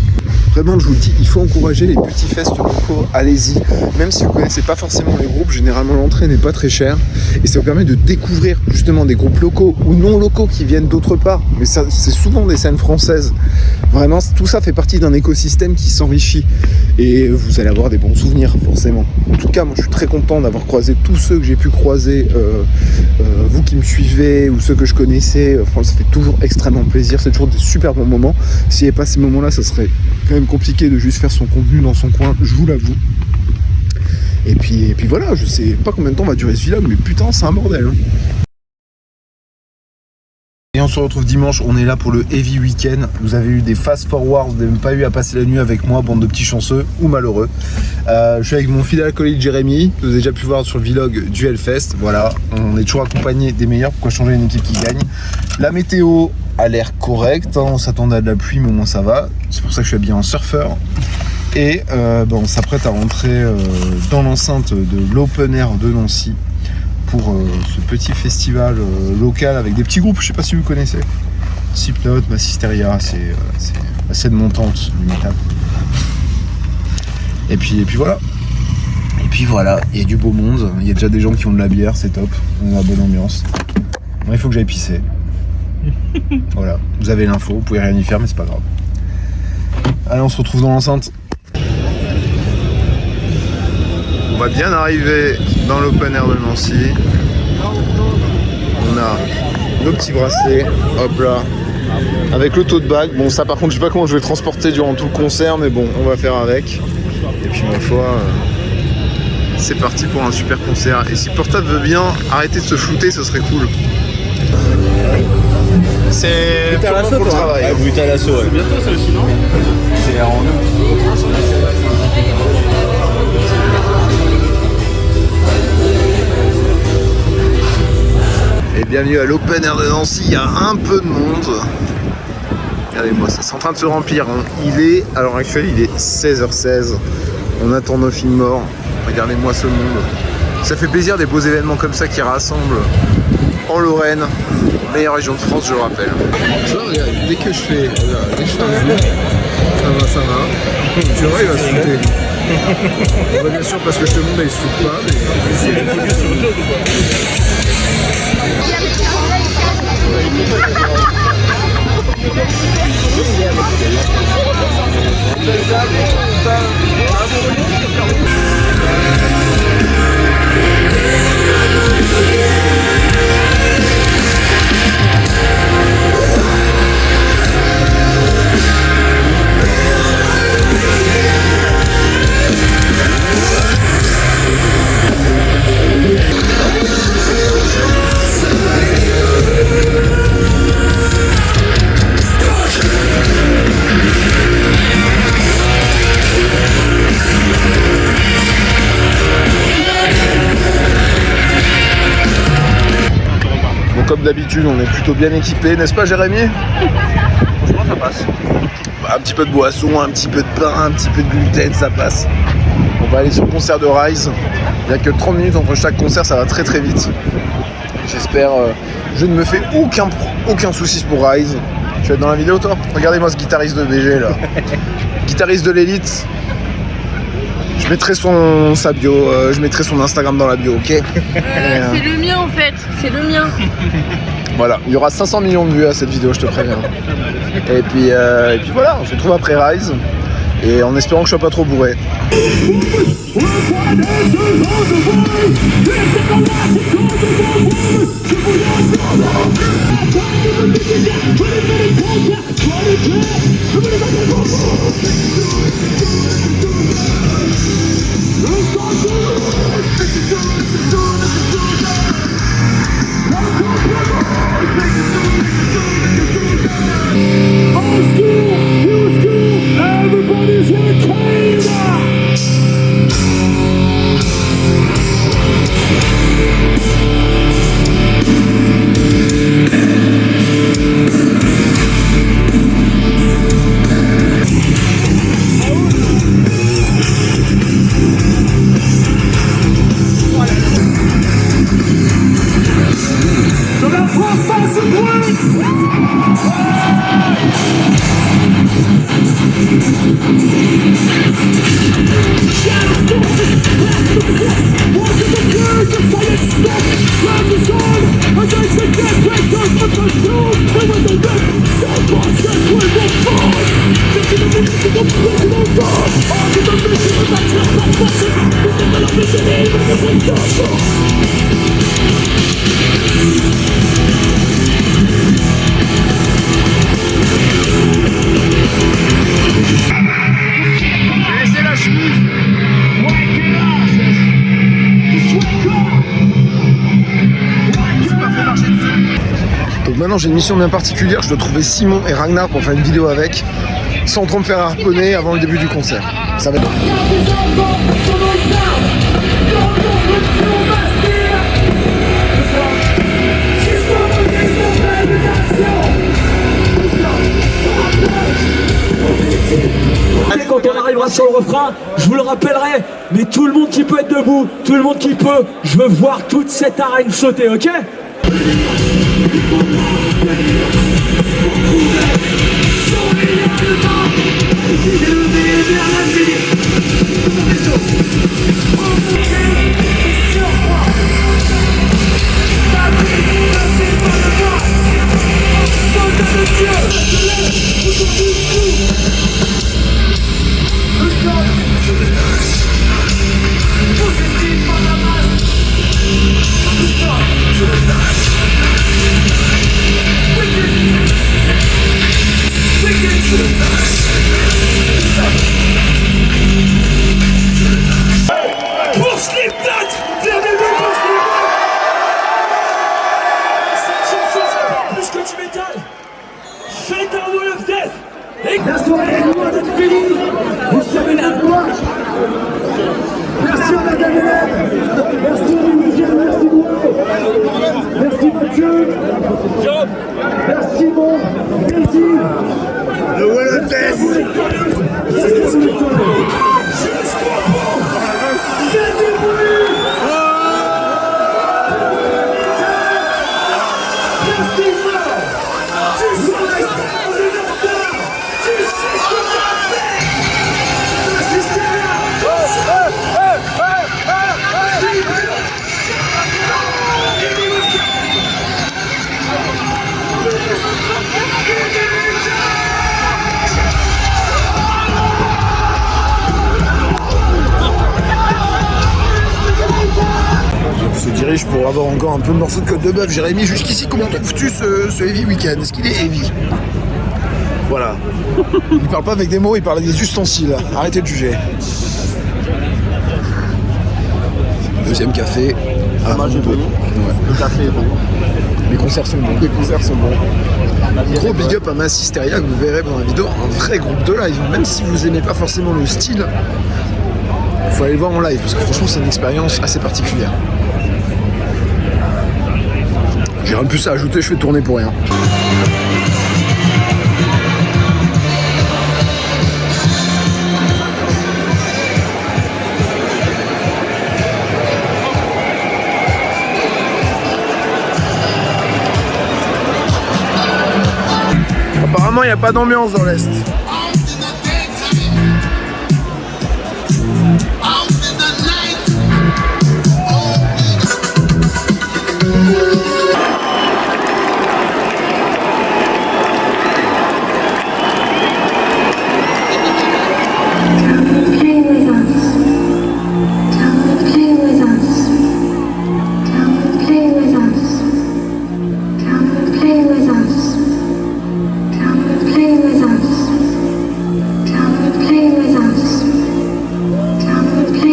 Vraiment, je vous le dis, il faut encourager les petits fests locaux, allez-y. Même si vous ne connaissez pas forcément les groupes, généralement l'entrée n'est pas très chère. Et ça vous permet de découvrir justement des groupes locaux ou non locaux qui viennent d'autre part. Mais ça, c'est souvent des scènes françaises. Vraiment, tout ça fait partie d'un écosystème qui s'enrichit. Et vous allez avoir des bons souvenirs, forcément. En tout cas, moi je suis très content d'avoir croisé tous ceux que j'ai pu croiser. Vous qui me suivez ou ceux que je connaissais, franchement, ça fait toujours extrêmement plaisir. C'est toujours des super bons moments. S'il n'y avait pas ces moments-là, ça serait quand même compliqué de juste faire son contenu dans son coin, je vous l'avoue. Et puis voilà, je sais pas combien de temps va durer ce vlog, mais putain, c'est un bordel. Hein. Et on se retrouve dimanche, on est là pour le Heavy Weekend. Vous avez eu des fast forwards, vous n'avez même pas eu à passer la nuit avec moi, bande de petits chanceux ou malheureux. Je suis avec mon fidèle acolyte Jérémy, que vous avez déjà pu voir sur le vlog du Hellfest. Voilà, on est toujours accompagné des meilleurs, pourquoi changer une équipe qui gagne. La météo a l'air correcte, hein. On s'attendait à de la pluie mais au moins ça va. C'est pour ça que je suis habillé en surfeur. Et on s'apprête à rentrer dans l'enceinte de l'Open Air de Nancy pour ce petit festival local avec des petits groupes, je sais pas si vous connaissez. Slipknot, Massisteria, c'est la scène montante du métal. Et puis voilà. Et puis voilà, il y a du beau monde, il y a déjà des gens qui ont de la bière, c'est top, on a la bonne ambiance. Bon, il faut que j'aille pisser. Voilà, vous avez l'info, vous pouvez rien y faire mais c'est pas grave. Allez, on se retrouve dans l'enceinte. On va bien arriver dans l'Open Air de Nancy. On a nos petits bracelets, hop là, avec le tote bag. Bon, ça par contre, je sais pas comment je vais transporter durant tout le concert, mais bon, on va faire avec. Et puis ma foi, c'est parti pour un super concert. Et si Portable veut bien arrêter de se flouter, ce serait cool. C'est pour le travail. Ouais, Brutal Assaut, ouais. Bientôt ça aussi, non? C'est en Et bienvenue à l'Open Air de Nancy, il y a un peu de monde. Regardez-moi ça, c'est en train de se remplir. Il est, à l'heure actuelle, il est 16h16. On attend nos films morts. Regardez-moi ce monde. Ça fait plaisir des beaux événements comme ça qui rassemblent en Lorraine, meilleure région de France, je le rappelle. Ça, regarde, dès que je fais un vlog, ça va. Tu vois, il va se fouter. Bah, bien sûr, parce que je te montre, il se fout pas. Comme d'habitude, on est plutôt bien équipé, n'est-ce pas Jérémy? Franchement, ça passe. Un petit peu de boisson, un petit peu de pain, un petit peu de gluten, ça passe. On va aller sur le concert de Rise. Il n'y a que 30 minutes entre chaque concert, ça va très très vite. J'espère, je ne me fais aucun souci pour Rise. Tu vas être dans la vidéo toi? Regardez-moi ce guitariste de BG là. Guitariste de l'élite. Je mettrai sa bio, je mettrai son Instagram dans la bio, ok? C'est le mien en fait, c'est le mien. Voilà, il y aura 500 millions de vues à cette vidéo, je te préviens. Et puis voilà, on se retrouve après Rise. Et en espérant que je sois pas trop bourré. Maintenant j'ai une mission bien particulière, je dois trouver Simon et Ragnar pour faire une vidéo avec, sans trop me faire harponner avant le début du concert. Ça va être... Quand on arrivera sur le refrain, je vous le rappellerai, mais tout le monde qui peut être debout, tout le monde qui peut, je veux voir toute cette arène sauter, ok ? Pour Slipknot, fermez-le pour Slipknot. C'est une chose plus que du métal. Faites un wall of death. Et la soirée est loin d'être finie. Vous savez la loi. Merci à Madame Hélène. Merci Olivier, merci Louis. Merci Mathieu. Merci bon. Merci. Le wall of death. On se dirige pour avoir encore un peu de morceau de côte de bœuf. Jérémy, jusqu'ici, comment trouves-tu ce Heavy Weekend? Est-ce qu'il est heavy? Voilà. Il parle pas avec des mots, il parle avec des ustensiles. Arrêtez de juger. Deuxième café. Ah, moi j'ai bon. Ouais. Le café est bon. Les concerts sont bons. Les concerts sont bons. Gros big up à Mass Hysteria que vous verrez dans la vidéo. Un vrai groupe de live. Même si vous aimez pas forcément le style, il faut aller le voir en live parce que franchement c'est une expérience assez particulière. J'ai rien de plus à ajouter, je fais tourner pour rien. Apparemment, il n'y a pas d'ambiance dans l'Est. Come and play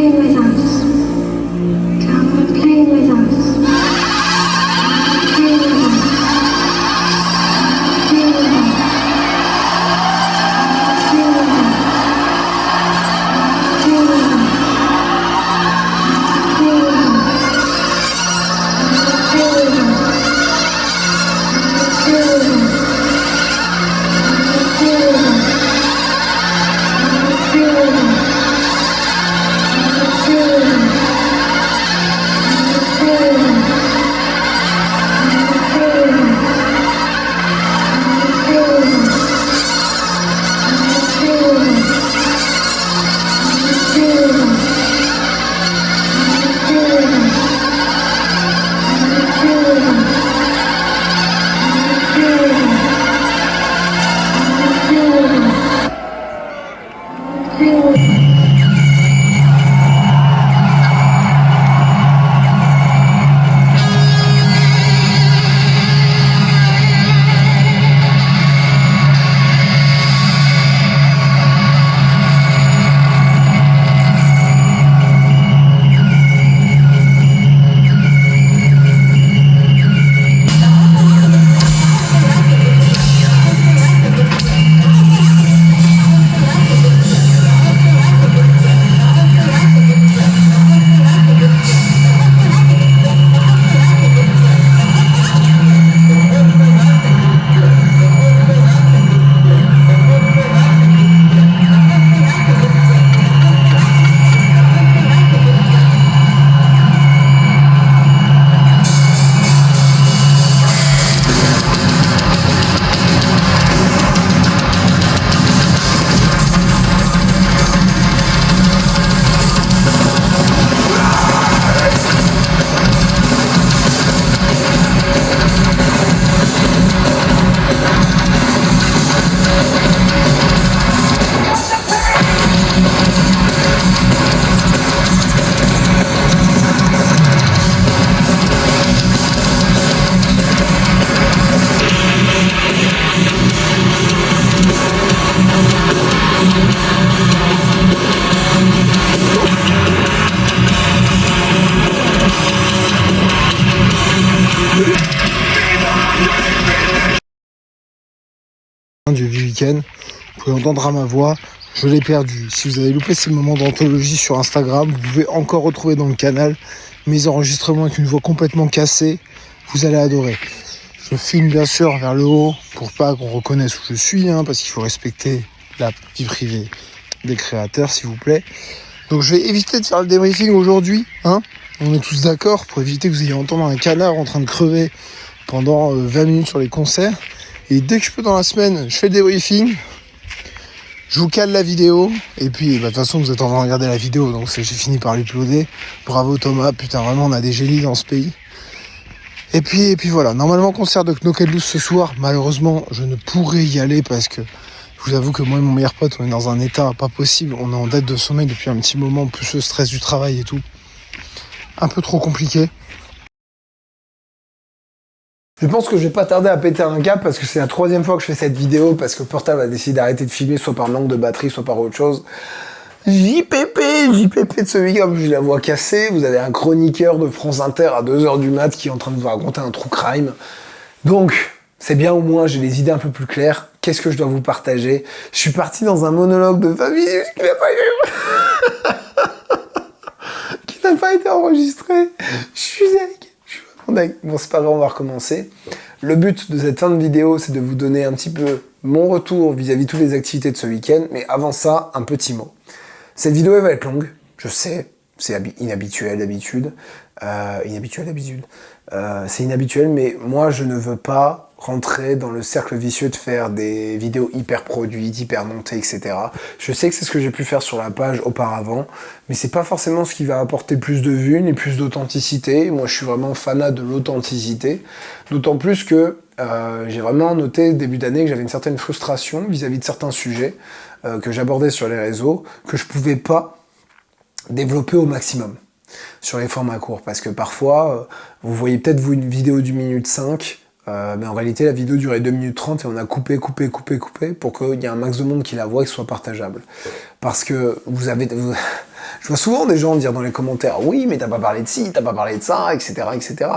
du week-end. Vous pouvez entendre à ma voix, je l'ai perdu. Si vous avez loupé ces moments d'anthologie sur Instagram, vous pouvez encore retrouver dans le canal mes enregistrements avec une voix complètement cassée. Vous allez adorer. Je filme bien sûr vers le haut pour pas qu'on reconnaisse où je suis, parce qu'il faut respecter la vie privée des créateurs, s'il vous plaît. Donc je vais éviter de faire le débriefing aujourd'hui, on est tous d'accord, pour éviter que vous ayez entendu un canard en train de crever pendant 20 minutes sur les concerts. Et dès que je peux dans la semaine, je fais le débriefing, je vous cale la vidéo, et puis de toute façon vous êtes en train de regarder la vidéo, donc j'ai fini par l'uploader. Bravo Thomas, putain vraiment on a des génies dans ce pays. Et puis voilà, normalement concert de Knocked Loose ce soir, malheureusement je ne pourrai y aller parce que je vous avoue que moi et mon meilleur pote on est dans un état pas possible, on est en dette de sommeil depuis un petit moment, plus le stress du travail et tout. Un peu trop compliqué. Je pense que je vais pas tarder à péter un câble parce que c'est la 3e fois que je fais cette vidéo parce que Portable a décidé d'arrêter de filmer soit par manque de batterie, soit par autre chose. JPP de ce week-end, j'ai la voix cassée, vous avez un chroniqueur de France Inter à 2h du mat qui est en train de vous raconter un true crime. Donc, c'est bien au moins, j'ai les idées un peu plus claires. Qu'est-ce que je dois vous partager? Je suis parti dans un monologue de 20 minutes qui n'a pas été enregistré. Je suis deg. Bon, c'est pas grave, on va recommencer. Le but de cette fin de vidéo, c'est de vous donner un petit peu mon retour vis-à-vis de toutes les activités de ce week-end, mais avant ça, un petit mot. Cette vidéo, elle va être longue, je sais, c'est inhabituel d'habitude. C'est inhabituel, mais moi, je ne veux pas rentrer dans le cercle vicieux de faire des vidéos hyper produites, hyper montées, etc. Je sais que c'est ce que j'ai pu faire sur la page auparavant, mais c'est pas forcément ce qui va apporter plus de vues, ni plus d'authenticité. Moi, je suis vraiment fanat de l'authenticité, d'autant plus que j'ai vraiment noté début d'année que j'avais une certaine frustration vis-à-vis de certains sujets que j'abordais sur les réseaux, que je pouvais pas développer au maximum sur les formats courts, parce que parfois, vous voyez peut-être vous une vidéo d'une minute 5, mais en réalité la vidéo durait 2 minutes 30 et on a coupé pour qu'il y ait un max de monde qui la voit et que ce soit partageable. Parce que je vois souvent des gens dire dans les commentaires « Oui, mais t'as pas parlé de ci, t'as pas parlé de ça, etc. etc. »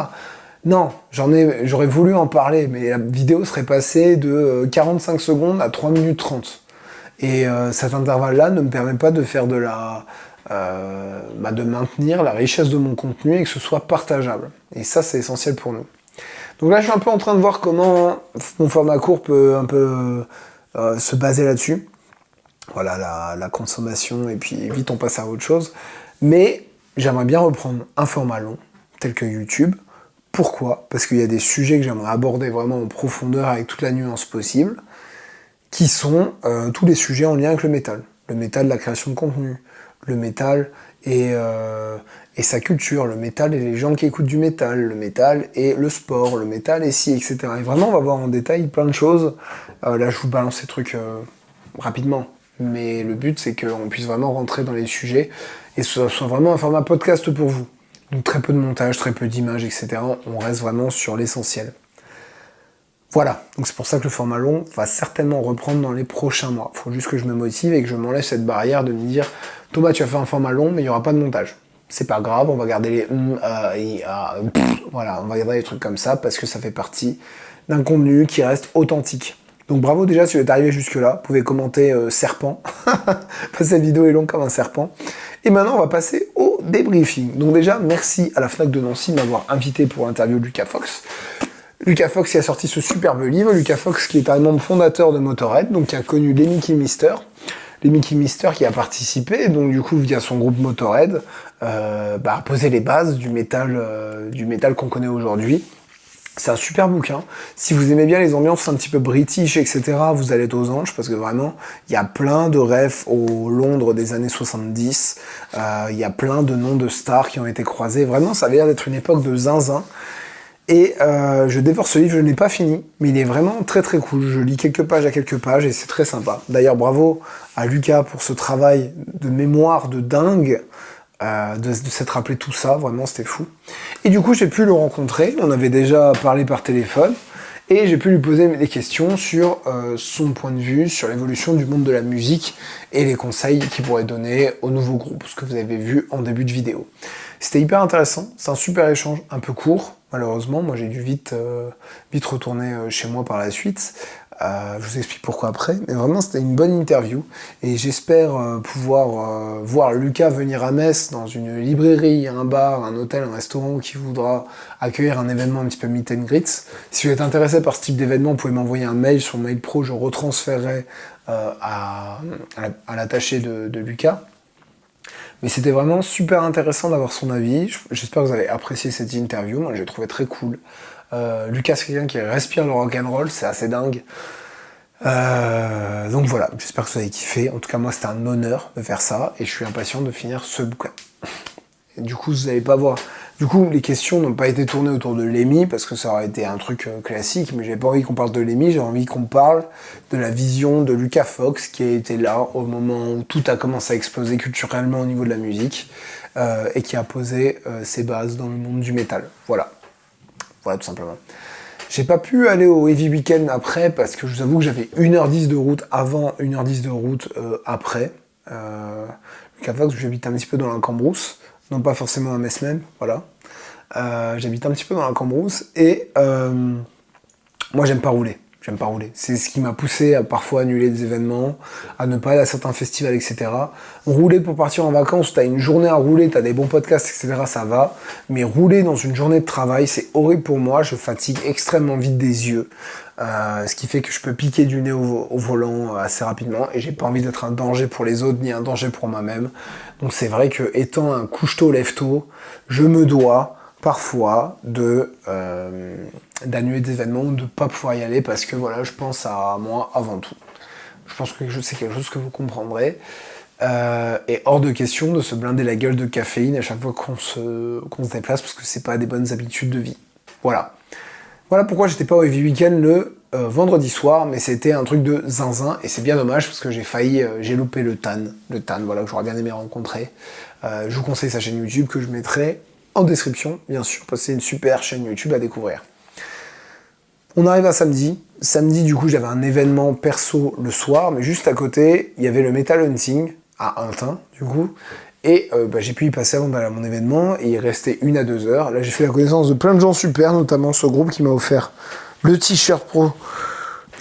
Non, j'aurais voulu en parler, mais la vidéo serait passée de 45 secondes à 3 minutes 30. Et cet intervalle-là ne me permet pas de faire de maintenir la richesse de mon contenu et que ce soit partageable. Et ça, c'est essentiel pour nous. Donc là, je suis un peu en train de voir comment mon format court peut un peu se baser là-dessus. Voilà, la consommation, et puis vite on passe à autre chose. Mais j'aimerais bien reprendre un format long, tel que YouTube. Pourquoi? Parce qu'il y a des sujets que j'aimerais aborder vraiment en profondeur avec toute la nuance possible, qui sont tous les sujets en lien avec le métal. Le métal, la création de contenu, le métal et sa culture, le métal et les gens qui écoutent du métal, le métal et le sport, le métal et ci, etc. Et vraiment, on va voir en détail plein de choses. Là, je vous balance ces trucs rapidement. Mais le but, c'est qu'on puisse vraiment rentrer dans les sujets et que ce soit vraiment un format podcast pour vous. Donc très peu de montage, très peu d'images, etc. On reste vraiment sur l'essentiel. Voilà, donc c'est pour ça que le format long va certainement reprendre dans les prochains mois. Il faut juste que je me motive et que je m'enlève cette barrière de me dire « Thomas, tu as fait un format long, mais il n'y aura pas de montage. » C'est pas grave, on va garder les voilà, on va garder des trucs comme ça parce que ça fait partie d'un contenu qui reste authentique. Donc bravo déjà si vous êtes arrivé jusque-là, vous pouvez commenter serpent, parce que cette vidéo est longue comme un serpent. Et maintenant on va passer au débriefing. Donc déjà, merci à la FNAC de Nancy de m'avoir invité pour l'interview de Lucas Fox. Lucas Fox qui a sorti ce superbe livre, Lucas Fox qui est un membre fondateur de Motorhead, donc qui a connu les Mickey Mister qui a participé, donc du coup via son groupe Motorhead, a posé les bases du métal qu'on connaît aujourd'hui. C'est un super bouquin. Si vous aimez bien les ambiances un petit peu british, etc., vous allez être aux anges, parce que vraiment, il y a plein de refs au Londres des années 70, il y a plein de noms de stars qui ont été croisés. Vraiment, ça avait l'air d'être une époque de zinzin. Et je dévore ce livre, je ne l'ai pas fini, mais il est vraiment très très cool. Je lis quelques pages à quelques pages et c'est très sympa. D'ailleurs, bravo à Lucas pour ce travail de mémoire de dingue, de s'être rappelé tout ça, vraiment c'était fou. Et du coup, j'ai pu le rencontrer, on avait déjà parlé par téléphone, et j'ai pu lui poser des questions sur son point de vue, sur l'évolution du monde de la musique et les conseils qu'il pourrait donner au nouveau groupe, ce que vous avez vu en début de vidéo. C'était hyper intéressant, c'est un super échange, un peu court, malheureusement, moi j'ai dû vite retourner chez moi par la suite. Je vous explique pourquoi après, mais vraiment c'était une bonne interview et j'espère pouvoir voir Lucas venir à Metz dans une librairie, un bar, un hôtel, un restaurant qui voudra accueillir un événement un petit peu meet and greet. Si vous êtes intéressé par ce type d'événement, vous pouvez m'envoyer un mail sur mail pro, je retransférerai à l'attaché de Lucas. Mais c'était vraiment super intéressant d'avoir son avis. J'espère que vous avez apprécié cette interview, moi je l'ai trouvé très cool. Lucas, c'est quelqu'un qui respire le rock'n'roll, c'est assez dingue. Donc voilà, j'espère que vous avez kiffé. En tout cas, moi, c'était un honneur de faire ça et je suis impatient de finir ce bouquin. Et du coup, vous n'allez pas voir. Du coup, les questions n'ont pas été tournées autour de Lemmy parce que ça aurait été un truc classique, mais j'avais pas envie qu'on parle de Lemmy, j'ai envie qu'on parle de la vision de Lucas Fox qui a été là au moment où tout a commencé à exploser culturellement au niveau de la musique et qui a posé ses bases dans le monde du métal. Voilà. Voilà, tout simplement. J'ai pas pu aller au Heavy Weekend après parce que je vous avoue que j'avais 1h10 de route avant, 1h10 de route après. Lucas Fox, j'habite un petit peu dans la Cambrousse, non pas forcément à Metz même, voilà. J'habite un petit peu dans la Cambrousse et moi j'aime pas rouler. J'aime pas rouler. C'est ce qui m'a poussé à parfois annuler des événements, à ne pas aller à certains festivals, etc. Rouler pour partir en vacances, t'as une journée à rouler, t'as des bons podcasts, etc., ça va. Mais rouler dans une journée de travail, c'est horrible pour moi. Je fatigue extrêmement vite des yeux. Ce qui fait que je peux piquer du nez au volant assez rapidement. Et j'ai pas envie d'être un danger pour les autres, ni un danger pour moi-même. Donc c'est vrai que, étant un couche-tôt, lève-tôt, je me dois parfois d'annuler des événements ou de pas pouvoir y aller parce que voilà, je pense à moi avant tout. Je pense que c'est quelque chose que vous comprendrez. Et hors de question de se blinder la gueule de caféine à chaque fois qu'on se déplace parce que c'est pas des bonnes habitudes de vie. Voilà. Voilà pourquoi j'étais pas au Heavy Weekend le vendredi soir, mais c'était un truc de zinzin et c'est bien dommage parce que j'ai loupé le Tan, voilà, que j'aurais bien aimé rencontrer. Je vous conseille sa chaîne YouTube que je mettrai en description, bien sûr, parce que c'est une super chaîne YouTube à découvrir. On arrive à samedi. Samedi, du coup, j'avais un événement perso le soir, mais juste à côté, il y avait le Metal Hunting à Intin, du coup. Et j'ai pu y passer avant d'aller à mon événement, et il restait 1 à 2 heures. Là, j'ai fait la connaissance de plein de gens super, notamment ce groupe qui m'a offert le t-shirt pro.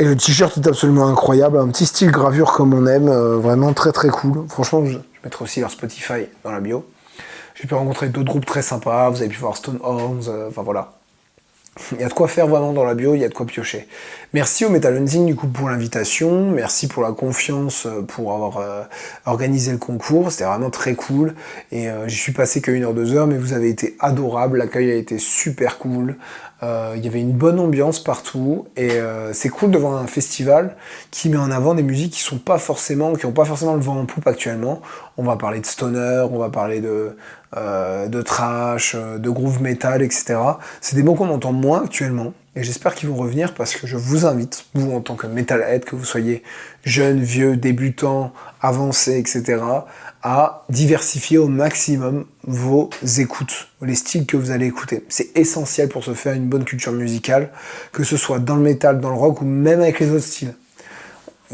Et le t-shirt est absolument incroyable, un petit style gravure comme on aime, vraiment très très cool. Franchement, je mettrai aussi leur Spotify dans la bio. J'ai pu rencontrer d'autres groupes très sympas, vous avez pu voir Stonehorns, enfin voilà. Il y a de quoi faire vraiment dans la bio, il y a de quoi piocher. Merci au Metal Hunting du coup pour l'invitation, merci pour la confiance, pour avoir organisé le concours, c'était vraiment très cool. Et j'y suis passé que 1 heure, 2 heures, mais vous avez été adorables, l'accueil a été super cool. Il y avait une bonne ambiance partout et c'est cool de voir un festival qui met en avant des musiques qui n'ont pas forcément le vent en poupe actuellement. On va parler de stoner, on va parler de trash, de groove metal, etc. C'est des mots qu'on entend moins actuellement et j'espère qu'ils vont revenir parce que je vous invite, vous en tant que metalhead, que vous soyez jeune, vieux, débutant, avancé, etc., à diversifier au maximum vos écoutes, les styles que vous allez écouter. C'est essentiel pour se faire une bonne culture musicale, que ce soit dans le métal, dans le rock ou même avec les autres styles.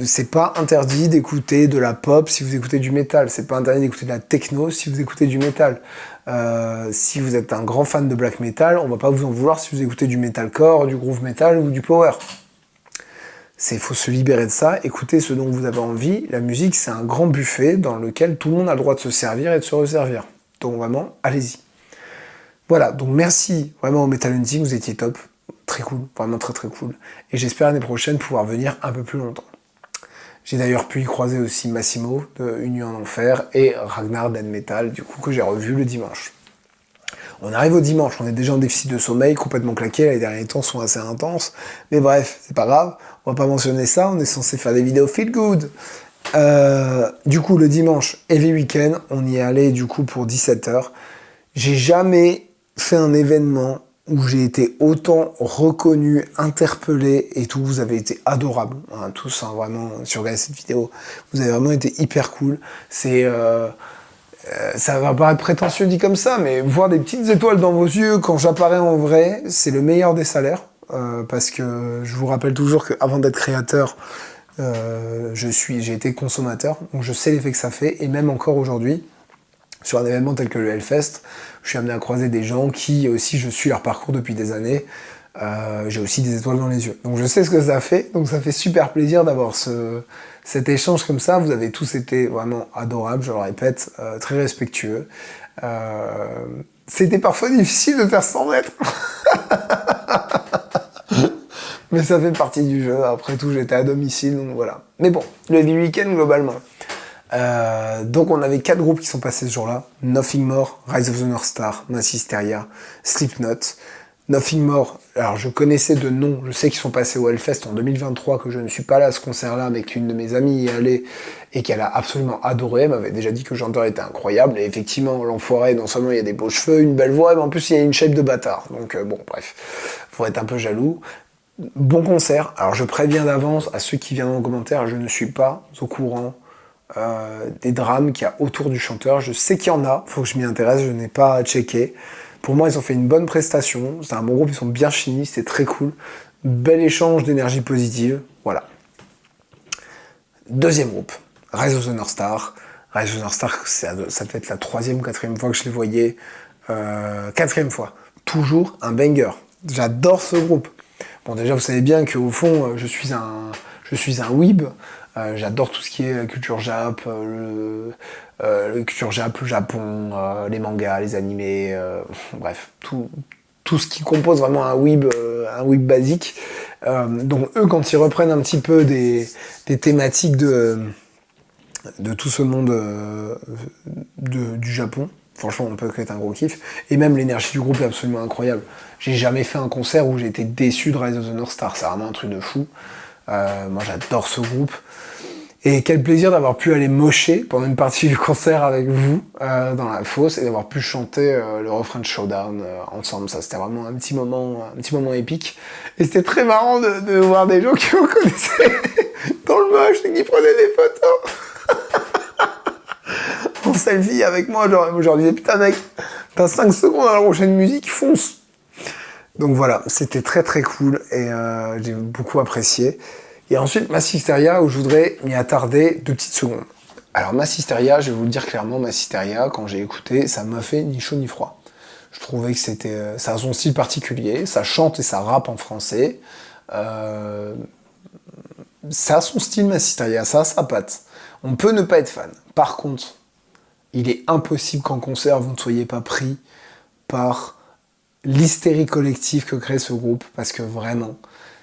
C'est pas interdit d'écouter de la pop si vous écoutez du métal, c'est pas interdit d'écouter de la techno si vous écoutez du métal. Si vous êtes un grand fan de black metal, on va pas vous en vouloir si vous écoutez du metalcore, du groove metal ou du power. Il faut se libérer de ça, écoutez ce dont vous avez envie. La musique, c'est un grand buffet dans lequel tout le monde a le droit de se servir et de se resservir. Donc vraiment, allez-y. Voilà, donc merci vraiment au Metal Hunting, vous étiez top. Très cool, vraiment très très cool. Et j'espère l'année prochaine pouvoir venir un peu plus longtemps. J'ai d'ailleurs pu y croiser aussi Massimo de Union en Enfer et Ragnar d'En Metal, du coup, que j'ai revu le dimanche. On arrive au dimanche, on est déjà en déficit de sommeil, complètement claqué, les derniers temps sont assez intenses, mais bref, c'est pas grave, on va pas mentionner ça, on est censé faire des vidéos feel good. Du coup, le dimanche, Heavy Weekend, on y est allé du coup pour 17h. J'ai jamais fait un événement où j'ai été autant reconnu, interpellé et tout, vous avez été adorables, hein, tous, hein, vraiment, si vous regardez cette vidéo, vous avez vraiment été hyper cool. Ça va paraître prétentieux dit comme ça, mais voir des petites étoiles dans vos yeux quand j'apparais en vrai, c'est le meilleur des salaires, parce que je vous rappelle toujours qu'avant d'être créateur, j'ai été consommateur, donc je sais l'effet que ça fait, et même encore aujourd'hui, sur un événement tel que le Hellfest, je suis amené à croiser des gens qui, aussi, je suis leur parcours depuis des années, J'ai aussi des étoiles dans les yeux. Donc je sais ce que ça fait, donc ça fait super plaisir d'avoir cet échange comme ça. Vous avez tous été vraiment adorables, je le répète, très respectueux. C'était parfois difficile de faire 100 mètres. Mais ça fait partie du jeu. Après tout, j'étais à domicile, donc voilà. Mais bon, le week-end globalement. Donc on avait 4 groupes qui sont passés ce jour-là. Nothing More, Rise of the North Star, Mass Hysteria, Slipknot. Nothing More, alors je connaissais de nom, je sais qu'ils sont passés au Hellfest en 2023, que je ne suis pas là à ce concert-là, mais qu'une de mes amies y allait et qu'elle a absolument adoré. Elle m'avait déjà dit que le chanteur était incroyable, et effectivement, l'enfoiré, non seulement il y a des beaux cheveux, une belle voix, mais en plus il y a une shape de bâtard. Donc bon, bref, faut être un peu jaloux. Bon concert. Alors je préviens d'avance à ceux qui viendront en commentaire, je ne suis pas au courant des drames qu'il y a autour du chanteur. Je sais qu'il y en a, faut que je m'y intéresse, je n'ai pas checké. Pour moi, ils ont fait une bonne prestation, c'est un bon groupe, ils sont bien finis, c'était très cool. Bel échange d'énergie positive, voilà. Deuxième groupe, Rise of the North Star. Rise of the North Star, ça devait être la 3e ou 4e fois que je les voyais. 4e fois. Toujours un banger. J'adore ce groupe. Bon, déjà, vous savez bien qu'au fond, je suis un weeb. J'adore tout ce qui est culture jap, le culture jap, le Japon, les mangas, les animés, bref, tout ce qui compose vraiment un weeb basique. Donc eux, quand ils reprennent un petit peu des thématiques de tout ce monde du Japon, franchement, on peut être un gros kiff. Et même l'énergie du groupe est absolument incroyable. J'ai jamais fait un concert où j'ai été déçu de Rise of the North Star. C'est vraiment un truc de fou. Moi, j'adore ce groupe. Et quel plaisir d'avoir pu aller mocher pendant une partie du concert avec vous dans la fosse et d'avoir pu chanter le refrain de Showdown ensemble. Ça, c'était vraiment un petit moment épique. Et c'était très marrant de voir des gens qui me connaissaient dans le moche et qui prenaient des photos en selfie avec moi. Genre, je leur disais, putain mec, t'as 5 secondes à la prochaine musique, fonce. Donc voilà, c'était très très cool et j'ai beaucoup apprécié. Et ensuite, Mass Hysteria, où je voudrais m'y attarder 2 petites secondes. Alors, Mass Hysteria, je vais vous le dire clairement, Mass Hysteria, quand j'ai écouté, ça m'a fait ni chaud ni froid. Je trouvais que ça a son style particulier, ça chante et ça rappe en français. Ça a son style, Mass Hysteria, ça a sa patte. On peut ne pas être fan. Par contre, il est impossible qu'en concert, vous ne soyez pas pris par l'hystérie collective que crée ce groupe, parce que vraiment,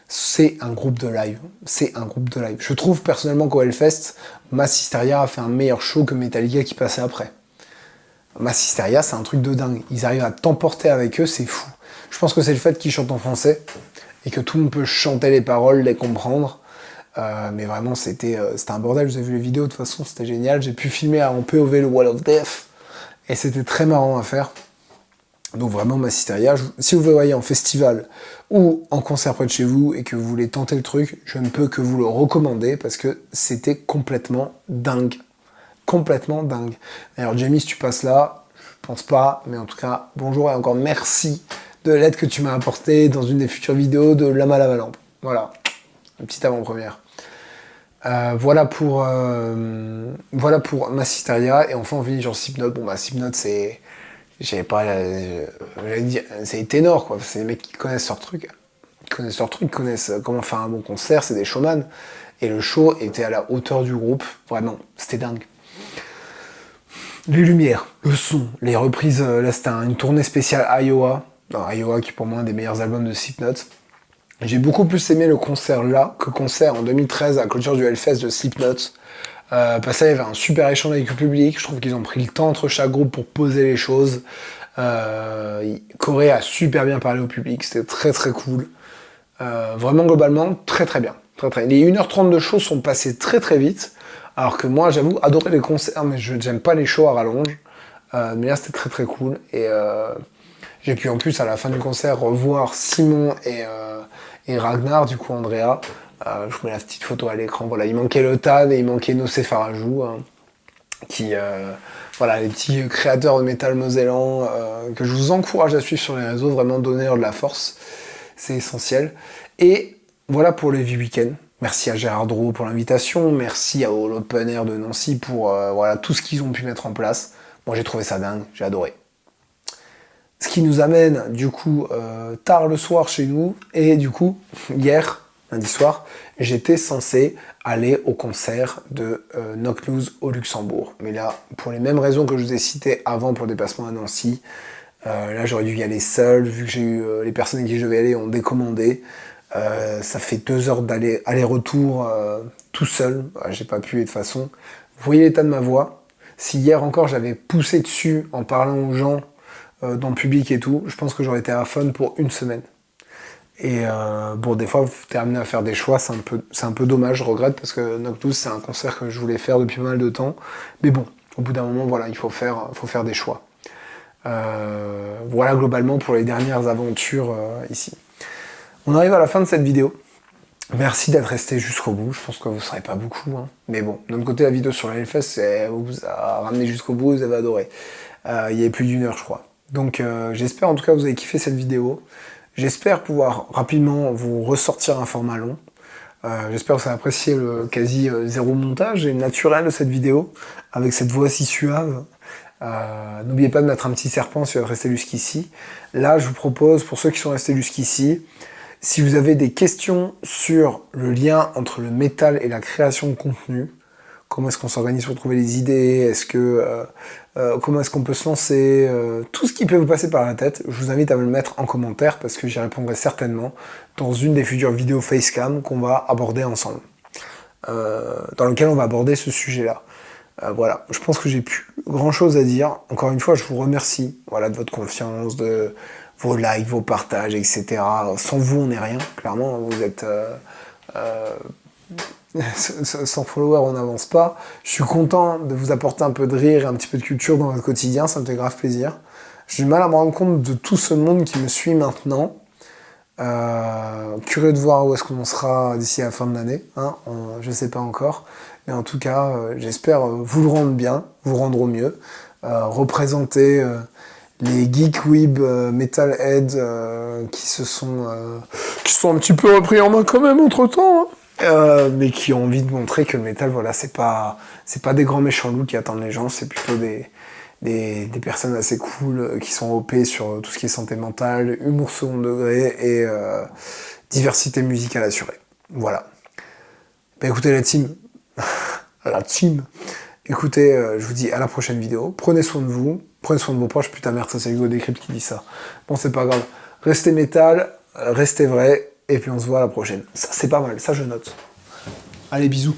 c'est un groupe de live. C'est un groupe de live. Je trouve personnellement qu'au Hellfest, Mass Hysteria a fait un meilleur show que Metallica qui passait après. Mass Hysteria, c'est un truc de dingue. Ils arrivent à t'emporter avec eux, c'est fou. Je pense que c'est le fait qu'ils chantent en français et que tout le monde peut chanter les paroles, les comprendre. Mais vraiment, c'était un bordel. Vous avez vu les vidéos, de toute façon, c'était génial. J'ai pu filmer en POV le Wall of Death et c'était très marrant à faire. Donc vraiment, Mass Hysteria, si vous le voyez en festival ou en concert près de chez vous et que vous voulez tenter le truc, je ne peux que vous le recommander parce que c'était complètement dingue. Complètement dingue. D'ailleurs, Jamie, si tu passes là, je pense pas, mais en tout cas, bonjour et encore merci de l'aide que tu m'as apportée dans une des futures vidéos de Lama Lava Lampe. Voilà, une petite avant-première. Voilà pour Mass Hysteria. Et enfin, on finit sur Slipknot. Bon, bah, Slipknot, c'est... J'allais dire, c'est les ténors, quoi. C'est des mecs qui connaissent leur truc. Ils connaissent comment faire un bon concert, c'est des showman. Et le show était à la hauteur du groupe. Vraiment, c'était dingue. Les lumières, le son, les reprises. Là, c'était une tournée spéciale Iowa. Iowa, qui est pour moi un des meilleurs albums de Slipknot. J'ai beaucoup plus aimé le concert là que le concert en 2013 à la clôture du Hellfest de Slipknot. Parce qu'il y avait un super échange avec le public, je trouve qu'ils ont pris le temps entre chaque groupe pour poser les choses. Corey a super bien parlé au public, c'était très très cool. Vraiment globalement, très très bien. Les 1h30 de show sont passés très très vite, alors que moi j'avoue adorer les concerts, mais j'aime pas les shows à rallonge. Mais là c'était très très cool. Et j'ai pu en plus à la fin du concert revoir Simon et Ragnar, du coup Andrea. Je vous mets la petite photo à l'écran. Voilà, il manquait le Tan et il manquait Nocé Farajou, qui, voilà, les petits créateurs de métal mosellan que je vous encourage à suivre sur les réseaux, vraiment donnez-leur de la force, c'est essentiel. Et voilà pour le V-Weekend. Merci à Gérard Drouot pour l'invitation, merci à l'Open Air de Nancy pour voilà, tout ce qu'ils ont pu mettre en place. Moi j'ai trouvé ça dingue, j'ai adoré. Ce qui nous amène du coup tard le soir chez nous, et du coup hier, lundi soir, j'étais censé aller au concert de Knock Loose au Luxembourg. Mais là, pour les mêmes raisons que je vous ai citées avant pour le déplacement à Nancy, là j'aurais dû y aller seul, vu que j'ai eu les personnes avec qui je devais aller ont décommandé. Ça fait 2 heures aller-retour tout seul, j'ai pas pu, et de toute façon, vous voyez l'état de ma voix. Si hier encore j'avais poussé dessus en parlant aux gens dans le public et tout, je pense que j'aurais été à fun pour 1 semaine. Et bon, des fois, vous êtes amené à faire des choix, c'est un peu dommage, je regrette, parce que Knock Loose, c'est un concert que je voulais faire depuis pas mal de temps. Mais bon, au bout d'un moment, voilà, il faut faire des choix. Voilà globalement pour les dernières aventures ici. On arrive à la fin de cette vidéo. Merci d'être resté jusqu'au bout. Je pense que vous ne serez pas beaucoup, hein. Mais bon, d'un autre côté, la vidéo sur la Hellfest, vous a ramené jusqu'au bout, vous avez adoré. Il y avait plus d'1 heure, je crois. Donc j'espère en tout cas que vous avez kiffé cette vidéo. J'espère pouvoir rapidement vous ressortir un format long. J'espère que vous avez apprécié le quasi zéro montage et naturel de cette vidéo, avec cette voix si suave. N'oubliez pas de mettre un petit serpent si vous êtes resté jusqu'ici. Là, je vous propose, pour ceux qui sont restés jusqu'ici, si vous avez des questions sur le lien entre le métal et la création de contenu, comment est-ce qu'on s'organise pour trouver les idées, comment est-ce qu'on peut se lancer, tout ce qui peut vous passer par la tête, je vous invite à me le mettre en commentaire parce que j'y répondrai certainement dans une des futures vidéos Facecam qu'on va aborder ensemble, dans lequel on va aborder ce sujet-là. Voilà, je pense que j'ai plus grand-chose à dire. Encore une fois, je vous remercie, voilà, de votre confiance, de vos likes, vos partages, etc. Sans vous, on n'est rien, clairement, vous êtes... sans followers, on n'avance pas. Je suis content de vous apporter un peu de rire et un petit peu de culture dans votre quotidien, ça me fait grave plaisir. J'ai du mal à me rendre compte de tout ce monde qui me suit maintenant. Curieux de voir où est-ce qu'on sera d'ici la fin de l'année, hein, je sais pas encore. Mais en tout cas, j'espère vous le rendre bien, vous rendre au mieux, représenter les geek weeb metalheads qui sont un petit peu repris en main quand même entre-temps, hein. Mais qui ont envie de montrer que le métal, voilà, c'est pas des grands méchants loups qui attendent les gens, c'est plutôt des personnes assez cool qui sont OP sur tout ce qui est santé mentale, humour second degré et diversité musicale assurée. Voilà. Bah écoutez la team, écoutez, je vous dis à la prochaine vidéo, prenez soin de vous, prenez soin de vos proches, putain merde, ça c'est Hugo Décrypte qui dit ça. Bon, c'est pas grave, restez métal, restez vrai, et puis on se voit à la prochaine. Ça c'est pas mal, ça je note. Allez, bisous.